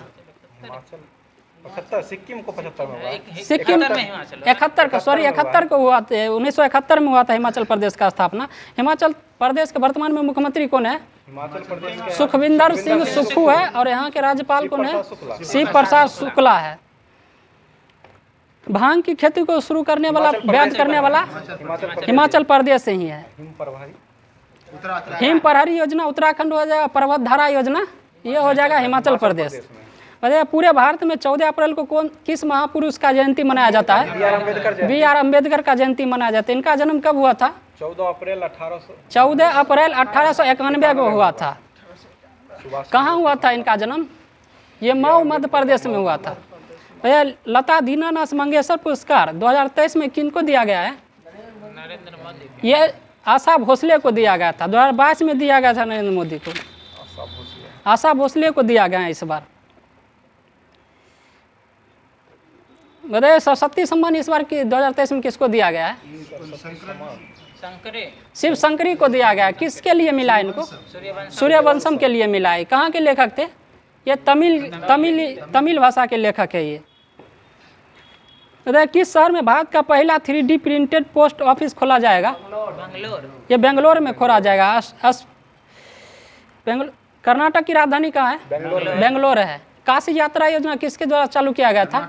75 सिक्किम को 75 में हुआ। सिक्किम 71 का, सॉरी 71 को हुआ था। 1971 में हुआ था हिमाचल प्रदेश का स्थापना। हिमाचल प्रदेश के वर्तमान में मुख्यमंत्री कौन है? हिमाचल प्रदेश के सुखविंदर सिंह सुक्खू है। और यहाँ के राज्यपाल कौन है? शिव प्रसाद शुक्ला है। भांग की खेती को शुरू करने वाला, बैन करने वाला हिमाचल प्रदेश से ही है। हिम प्रहरी योजना उत्तराखंड हो जाएगा। पर्वत धारा योजना ये हो जाएगा हिमाचल प्रदेश। बताइए पूरे भारत में 14 अप्रैल को किस महापुरुष का जयंती मनाया जाता है? बी.आर. अम्बेडकर का जयंती मनाया जाता है। इनका जन्म कब हुआ था? 14 अप्रैल 1891 को हुआ था। कहाँ हुआ था इनका जन्म? ये मऊ मध्य प्रदेश में हुआ था। भैया लता दीनानाथ मंगेशकर पुरस्कार 2023 में किनको दिया गया है? ये आशा भोसले को दिया गया था। 2022 में दिया गया था नरेंद्र मोदी को। आशा भोसले को दिया गया है इस बार। बताइए सरस्वती सम्मान इस बार की 2023 में किसको दिया गया है? शिव शंकरी को दिया गया। किसके लिए मिला इनको? सूर्यवंशम के लिए मिला है। कहाँ के लेखक थे? ये तमिल भाषा के लेखक है ये। बताइए किस शहर में भारत का पहला 3D प्रिंटेड पोस्ट ऑफिस खोला जाएगा? ये बेंगलोर में खोला जाएगा। कर्नाटक की राजधानी कहाँ है? बेंगलोर है। काशी यात्रा योजना किसके द्वारा चालू किया गया था?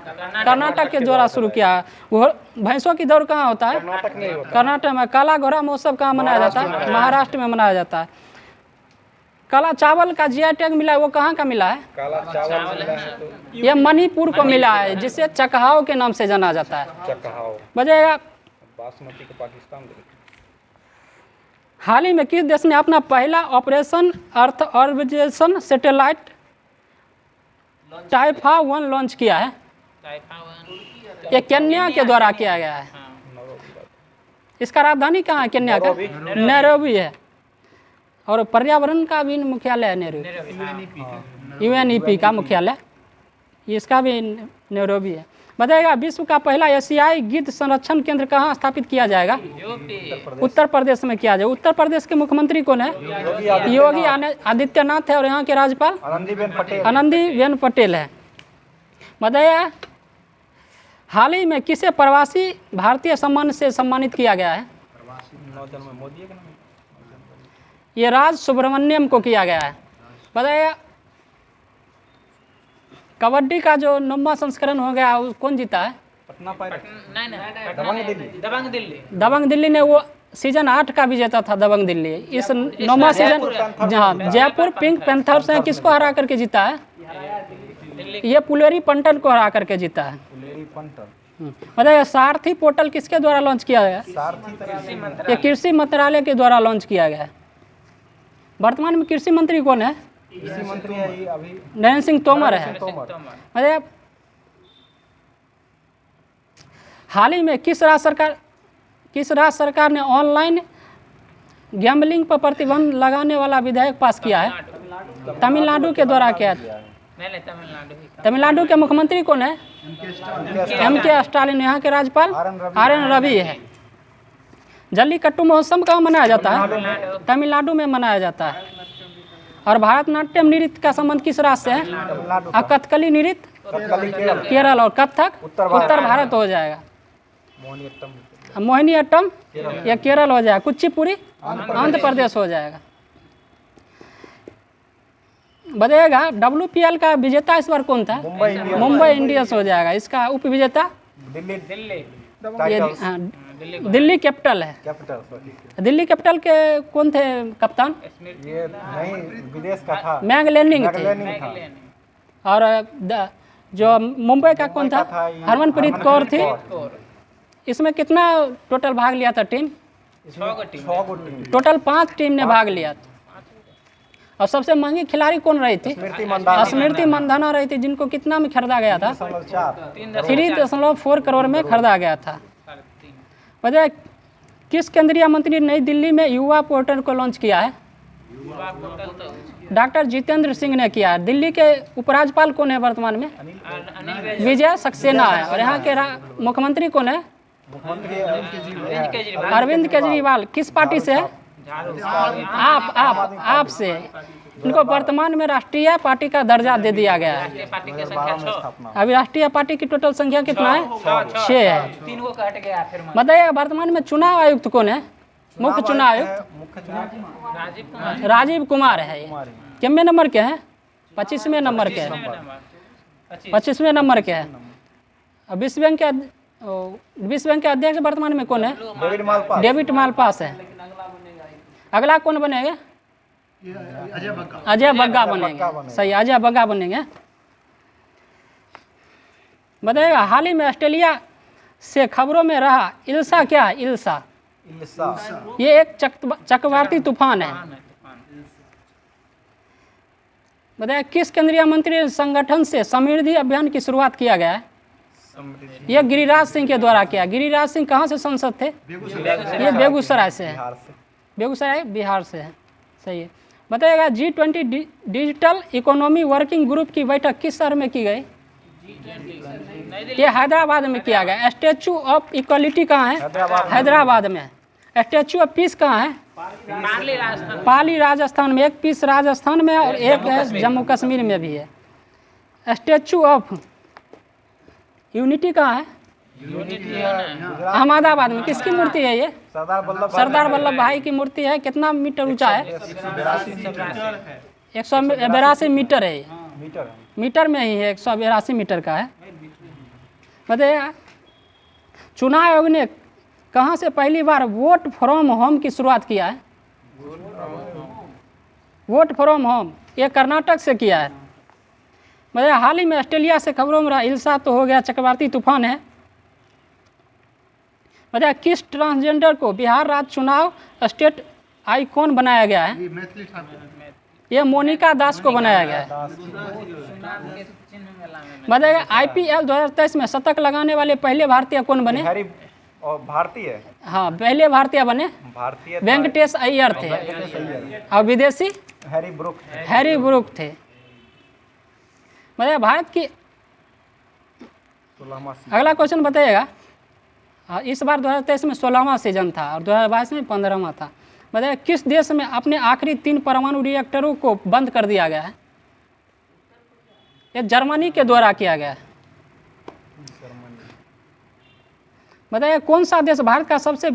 कर्नाटक के द्वारा शुरू किया। भैंसों की दौड़ कहाँ होता है? कर्नाटक में। काला घोड़ा महोत्सव कहाँ मनाया जाता है? महाराष्ट्र में मनाया जाता है। काला चावल का जीआई टैग मिला है, वो कहाँ का मिला है? काला चावल मिला है तो ये मणिपुर को मिला है, जिसे चकहाव के नाम से जाना जाता है। चकहाव। बजाएगा बासमती को पाकिस्तान दे। हाल ही में किस देश ने अपना पहला ऑपरेशन अर्थ ऑर्बिटेशन सैटेलाइट टाइफा 1 लॉन्च किया है? ये केन्या के द्वारा किया गया है। इसका राजधानी कहाँ है केन्या का? नैरोबी है। और पर्यावरण का भी मुख्यालय है नैरोबी। यूएनईपी का मुख्यालय इसका भी नैरोबी है। बताइएगा विश्व का पहला एशियाई गिद्ध संरक्षण केंद्र कहाँ स्थापित किया जाएगा? उत्तर प्रदेश में किया जाएगा। उत्तर प्रदेश के मुख्यमंत्री कौन है? योगी आदित्यनाथ है। और यहाँ के राज्यपाल आनंदीबेन पटेल है। बताइए हाल ही में किसे प्रवासी भारतीय सम्मान से सम्मानित किया गया है? ये राज सुब्रमण्यम को किया गया है। बताइए कबड्डी का जो 9वां संस्करण हो गया वो कौन जीता है? दबंग दिल्ली ने वो सीजन 8 का विजेता था दबंग दिल्ली। इस 9वां सीजन जहाँ जयपुर पिंक पैंथर्स ने किसको हरा करके जीता है? ये पुलेरी पंटन को हरा करके जीता है। बताइए सारथी पोर्टल किसके द्वारा लॉन्च किया गया? ये कृषि मंत्रालय के द्वारा लॉन्च किया गया है। वर्तमान में कृषि मंत्री कौन है? कृषि मंत्री है ये अभी नरेंद्र सिंह तोमर है। मतलब हाल ही में किस राज्य सरकार ने ऑनलाइन गैम्बलिंग पर प्रतिबंध लगाने वाला विधेयक पास किया है? तमिलनाडु के द्वारा किया। नहीं तमिलनाडु ही तमिलनाडु के मुख्यमंत्री कौन है? M.K. स्टालिन। यहाँ के राज्यपाल RN रवि है। जल्लीकट्टू महोत्सव कहाँ मनाया जाता है? तमिलनाडु में मनाया जाता है। और भारतनाट्यम नृत्य का संबंध किस राज्य से है? और कथकली नृत्य केरल और कथक उत्तर भारत हो जाएगा। मोहिनीअट्टम या केरल हो जाएगा। कुचिपुड़ी आंध्र प्रदेश हो जाएगा। बताइएगा WPL का विजेता इस बार कौन था? मुंबई इंडियंस हो जाएगा। इसका उप विजेता दिल्ली कैपिटल है। दिल्ली कैपिटल के कौन थे कप्तान? ये नहीं विदेश का था, मैगलेनिंग थे। और जो मुंबई का कौन था? हरमनप्रीत कौर थी। इसमें कितना टोटल भाग लिया था टीम? 6 टोटल 5 टीम ने भाग लिया था। और सबसे महंगी खिलाड़ी कौन रही थी? स्मृति मंधाना रही थी, जिनको कितना में खरीदा गया था? 3.4 करोड़ में खरीदा गया था। वजह किस केंद्रीय मंत्री ने नई दिल्ली में युवा पोर्टल को लॉन्च किया है? डॉक्टर जितेंद्र सिंह ने किया है। दिल्ली के उपराज्यपाल कौन है वर्तमान में? विजय सक्सेना है। और यहाँ के मुख्यमंत्री कौन है? अरविंद केजरीवाल। किस पार्टी से है? आप से। इनको वर्तमान में राष्ट्रीय पार्टी का दर्जा दे दिया गया है। अभी राष्ट्रीय पार्टी की टोटल संख्या कितना है? 6 है। 3 को कट गया फिर। बताइए वर्तमान में चुनाव आयुक्त कौन है? मुख्य चुनाव आयुक्त राजीव कुमार है। कितने नंबर के हैं? 25वें नंबर के हैं। 25वें नंबर के हैं। विश्व बैंक के अध्यक्ष वर्तमान में कौन है? डेविड मालपास है। अगला कौन बनेगा? अजय बग्गा बनेंगे। सही, अजय बग्गा बनेंगे। बताइएगा हाल ही में ऑस्ट्रेलिया से खबरों में रहा इल्सा क्या है? इल्सा ये एक चक्रवाती तूफान है। बताइए किस केंद्रीय मंत्री संगठन से समृद्धि अभियान की शुरुआत किया गया है? ये गिरिराज सिंह के द्वारा किया। गिरिराज सिंह कहाँ से सांसद थे? ये बेगूसराय से है। बेगूसराय बिहार से है। सही है। बताइएगा G20 digital economy working group की बैठक किस शहर में की गई? ये हैदराबाद में किया गया। स्टैचू ऑफ इक्वलिटी कहाँ है? हैदराबाद में। स्टैचू ऑफ पीस कहाँ है? पाली राजस्थान में। एक पीस राजस्थान में और एक है जम्मू कश्मीर में भी है। स्टैचू ऑफ यूनिटी कहाँ है? अहमदाबाद में। किसकी मूर्ति है ये? सरदार वल्लभ भाई की मूर्ति है। कितना मीटर ऊंचा है? 182 मीटर है। मीटर में ही है। 182 मीटर का है। बताइए चुनाव आयोग ने कहाँ से पहली बार वोट फ्रॉम होम की शुरुआत किया है? वोट फ्रॉम होम ये कर्नाटक से किया है। बताइए हाल ही में ऑस्ट्रेलिया से खबरों में रहा इल्सा तो हो गया, चक्रवाती तूफान है। बताइए किस ट्रांसजेंडर को बिहार राज्य चुनाव स्टेट आइकॉन बनाया गया है? ये मोनिका दास को बनाया गया है। बताइए IPL 2023 में शतक लगाने वाले पहले भारतीय कौन बने? भारतीय। हाँ पहले भारतीय बने भारतीय वेंकटेश अय्यर थे। और विदेशी हैरी ब्रूक थे। बताइए भारत की अगला क्वेश्चन बताइएगा। इस बार 2023 में 16वां सीजन था और 2022 में 15वां था। बताइए किस देश में अपने आखिरी 3 परमाणु रिएक्टरों को बंद कर दिया गया है? ये जर्मनी के द्वारा किया गया है। बताइए कौन सा देश भारत का सबसे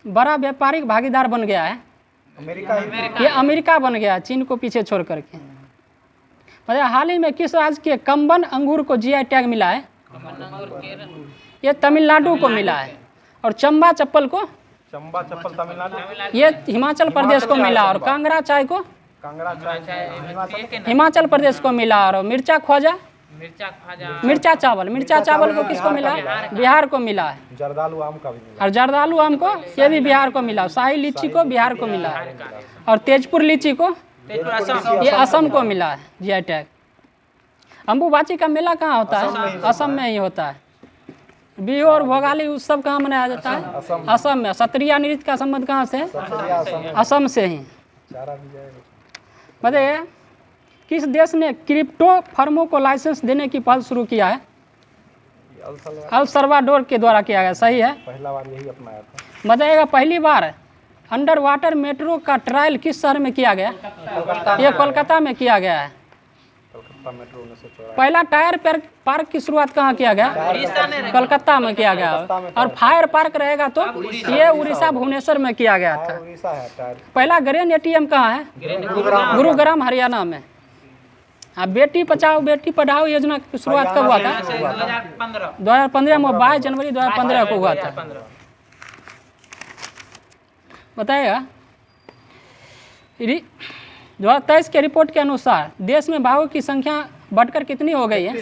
बड़ा व्यापारिक भागीदार बन गया है? ये अमेरिका बन गया, चीन को पीछे छोड़ करके। बताइए हाल ही में किस राज्य के कम्बन अंगूर को GI टैग मिला है? ये तमिलनाडु को मिला है। और चंबा चप्पल तमिलनाडु, ये हिमाचल प्रदेश को मिला। और कांगड़ा चाय को हिमाचल प्रदेश को मिला। और मिर्चा चावल को किसको मिला? बिहार को मिला है। जर्दालू आम का भी मिला। और जर्दालू आम को ये भी बिहार को मिला। शाही लीची को बिहार को मिला है। और तेजपुर लीची को ये असम को मिला है GI टैग। अम्बुबाची का मेला कहाँ होता है? असम में ही होता है। बिहू और भोगाली उत्सव कहाँ मनाया जाता है? असम में। सत्रिया नृत्य का संबंध कहाँ से है? असम से ही। बताइए किस देश ने क्रिप्टो फर्मों को लाइसेंस देने की पहल शुरू किया है? अल सल्वाडोर के द्वारा किया गया। सही है, पहला बार यही अपनाया था। बताइएगा पहली बार अंडर वाटर मेट्रो का ट्रायल किस शहर में किया गया? ये कोलकाता में किया गया है। कलकत्ता मेट्रो 1984। पहला टायर पार्क की शुरुआत कहाँ किया गया? कोलकाता में किया गया। और फायर पार्क रहेगा तो ये उड़ीसा भुवनेश्वर में किया गया था। उड़ीसा है टायर। पहला ग्रेन एटीएम कहाँ है? गुरुग्राम हरियाणा में। अब बेटी बचाओ बेटी पढ़ाओ योजना की शुरुआत कब हुआ था? 2015 में 22 जनवरी 2015 को हुआ था। बताइएगा 2023 के रिपोर्ट के अनुसार देश में बाघों की संख्या बढ़कर कितनी हो गई है?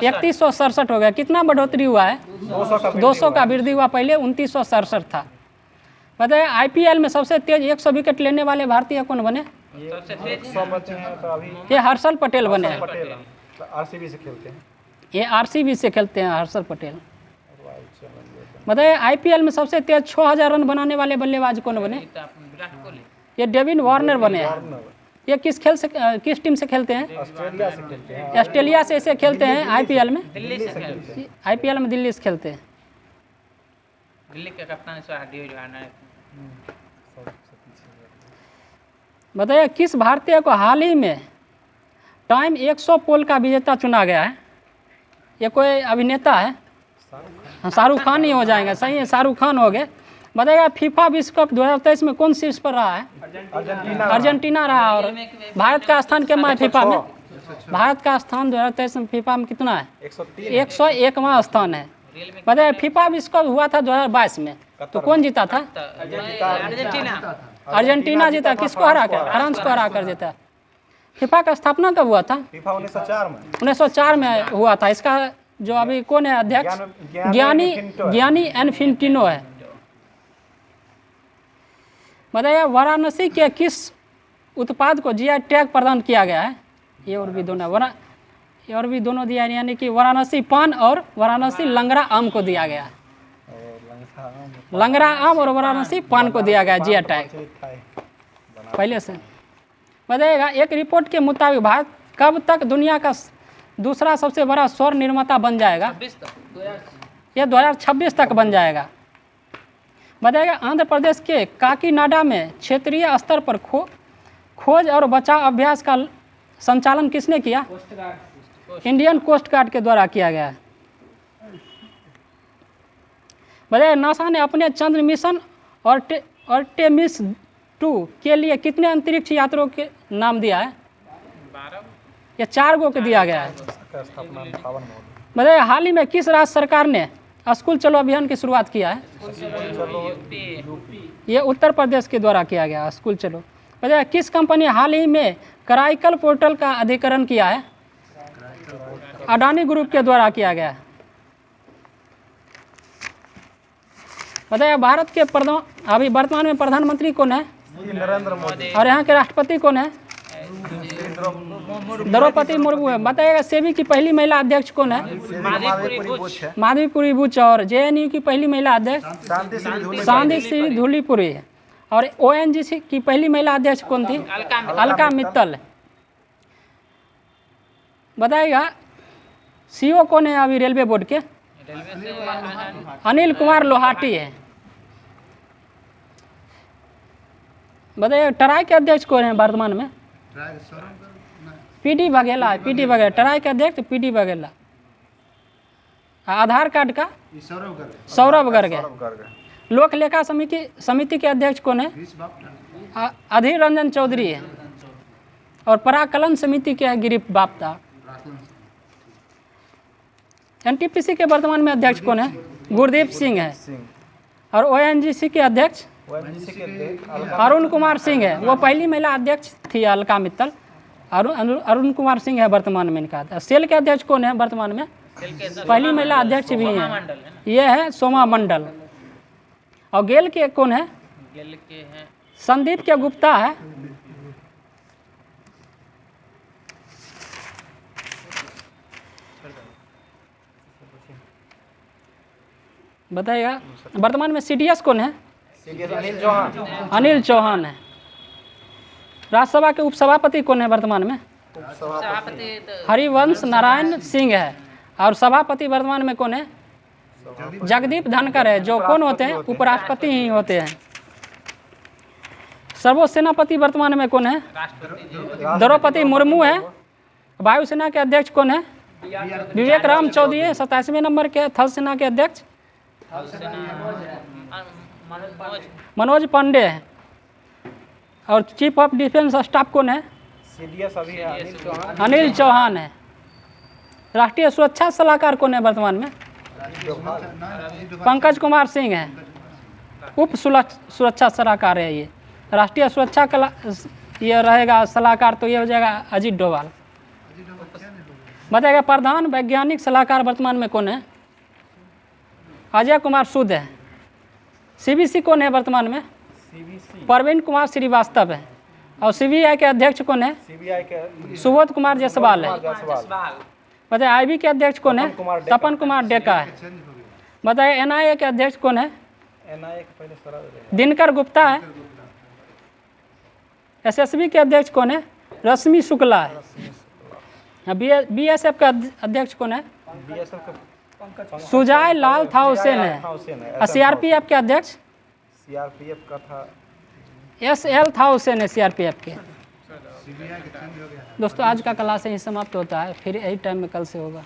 3167 हो गया। कितना बढ़ोतरी हुआ है? 200 का वृद्धि हुआ। पहले 2967 था। बताइए आईपीएल में सबसे तेज 100 विकेट लेने वाले भारतीय कौन बने? 100 बचे हैं तो अभी ये हर्षल पटेल बने हैं। आरसीबी से खेलते हैं। ये आरसीबी से खेलते हैं हर्षल पटेल। बताइए आईपीएल में सबसे तेज 6000 रन बनाने वाले बल्लेबाज कौन बने? ये डेविड वार्नर बने हैं। ये किस टीम से खेलते हैं? ऑस्ट्रेलिया से खेलते हैं। ऑस्ट्रेलिया से ऐसे खेलते हैं आईपीएल में। आईपीएल में दिल्ली से खेलते हैं। दिल्ली के कप्तान बताइए किस भारतीय को हाल ही में टाइम 100 पोल का विजेता चुना गया है? ये कोई अभिनेता है? शाहरुख खान ही हो जाएंगे। सही है, शाहरुख खान हो गए। बताइएगा फीफा विश्व कप 2023 में कौन शीर्ष पर रहा है? अर्जेंटीना रहा। और भारत का स्थान क्या है फीफा में? भारत का स्थान 2023 में फीफा में कितना है? 101वां स्थान है। बताइए फीफा विश्व कप हुआ था 2022 में, तो कौन जीता था? अर्जेंटीना जीता। किसको हरा कर? फ्रांस को हरा कर जीता। फीफा का स्थापना कब हुआ था? फीफा 1904 में। 1904 में हुआ था। इसका जो अभी कौन है अध्यक्ष? गियानी इन्फेंटिनो है। बताइए वाराणसी के किस उत्पाद को जीआई टैग प्रदान किया गया है? ये और भी दोनों दिया, यानी कि वाराणसी पान और वाराणसी लंगड़ा आम को दिया गया। लंगड़ा आम और वाराणसी पान को दिया गया जीआई टैग पहले से। बताइएगा एक रिपोर्ट के मुताबिक भारत कब तक दुनिया का दूसरा सबसे बड़ा सौर निर्माता बन जाएगा? ये 2026 तक बन जाएगा। बताइएगा आंध्र प्रदेश के काकीनाडा में क्षेत्रीय स्तर पर खोज और बचाव अभ्यास का संचालन किसने किया? इंडियन कोस्ट गार्ड के द्वारा किया गया है। बताइए नासा ने अपने चंद्र मिशन और आर्टेमिस 2 के लिए कितने अंतरिक्ष यात्रियों के नाम दिया है? 12 4 गो के दिया गया है। बताइए हाल ही में किस राज्य सरकार ने स्कूल चलो अभियान की शुरुआत किया है? ये उत्तर प्रदेश के द्वारा किया गया स्कूल चलो। बताइए किस कंपनी हाल ही में कराईकल पोर्टल का अधिग्रहण किया है? अडानी ग्रुप के द्वारा किया गया है। बताइए भारत के अभी वर्तमान में प्रधानमंत्री कौन है? नरेंद्र मोदी। और यहाँ के राष्ट्रपति कौन है? द्रौपदी मुर्मू है। बताइएगा सेबी की पहली महिला अध्यक्ष कौन है? माधवीपुरी बुच। और जेएनयू की पहली महिला अध्यक्ष शांति श्री धूलीपुरी है। और ओएनजीसी की पहली महिला अध्यक्ष कौन थी? अलका मित्तल। बताइएगा सीईओ कौन है अभी रेलवे बोर्ड के? अनिल कुमार लोहाटी है। बताइए ट्राई के अध्यक्ष कौन है वर्तमान में? पीडी बघेला है। पीडी बघेला ट्राई के अध्यक्ष पीडी बघेला। आधार कार्ड का सौरभ गर्ग। लोक लेखा समिति के अध्यक्ष कौन है? अधीर रंजन चौधरी है। और पराकलन समिति के है गिरीश बाप्ता। एनटीपीसी के वर्तमान में अध्यक्ष कौन है? गुरदीप सिंह है। और ओएनजीसी के अध्यक्ष अरुण कुमार सिंह है। वो पहली महिला अध्यक्ष थी अलका मित्तल। अरुण कुमार सिंह है वर्तमान में इनका। सेल के अध्यक्ष कौन है वर्तमान में? पहली महिला अध्यक्ष भी है, ये है सोमा मंडल। और गेल के कौन है? गेल के हैं संदीप के गुप्ता है। बताइएगा वर्तमान में सीडीएस कौन है? अनिल चौहान है। राज्यसभा के उपसभापति कौन है वर्तमान में? सभापति तो हरिवंश नारायण सिंह है। और सभापति वर्तमान में कौन है? जगदीप धनखड़ है, जो कौन होते हैं? उपराष्ट्रपति ही होते हैं। सर्वोच्च सेनापति वर्तमान में कौन है? राष्ट्रपति जी द्रौपदी मुर्मू है। वायुसेना के अध्यक्ष कौन है? विवेक राम चौधरी है, 27वें नंबर के थल सेना के अध्यक्ष। मनोज पांडे है। और चीफ ऑफ डिफेंस स्टाफ कौन है? CDS अभी है अनिल चौहान है। राष्ट्रीय सुरक्षा सलाहकार कौन है वर्तमान में? पंकज कुमार सिंह है। उप सुरक्षा सलाहकार है ये। राष्ट्रीय सुरक्षा ये रहेगा सलाहकार, तो ये हो जाएगा अजीत डोभाल। बताएगा प्रधान वैज्ञानिक सलाहकार वर्तमान में कौन है? अजय कुमार सूद है। CBC कौन है वर्तमान में? प्रवीण कुमार श्रीवास्तव है। और CBI के अध्यक्ष कौन है? CBI के सुबोध कुमार जायसवाल है। बताइए IB के अध्यक्ष कौन है? तपन कुमार डेका है। बताइए NIA के अध्यक्ष कौन है? NIA के पहले सर दिनकर गुप्ता है। SSB के अध्यक्ष कौन है? रश्मि शुक्ला है। BSF का अध्यक्ष कौन है? BSF का सुजाय लाल थाउसेन है। और CRPF के अध्यक्ष CRPF का था SL थाउसेन है CRPF के। दोस्तों आज का क्लास यहीं समाप्त होता है, फिर यही टाइम में कल से होगा।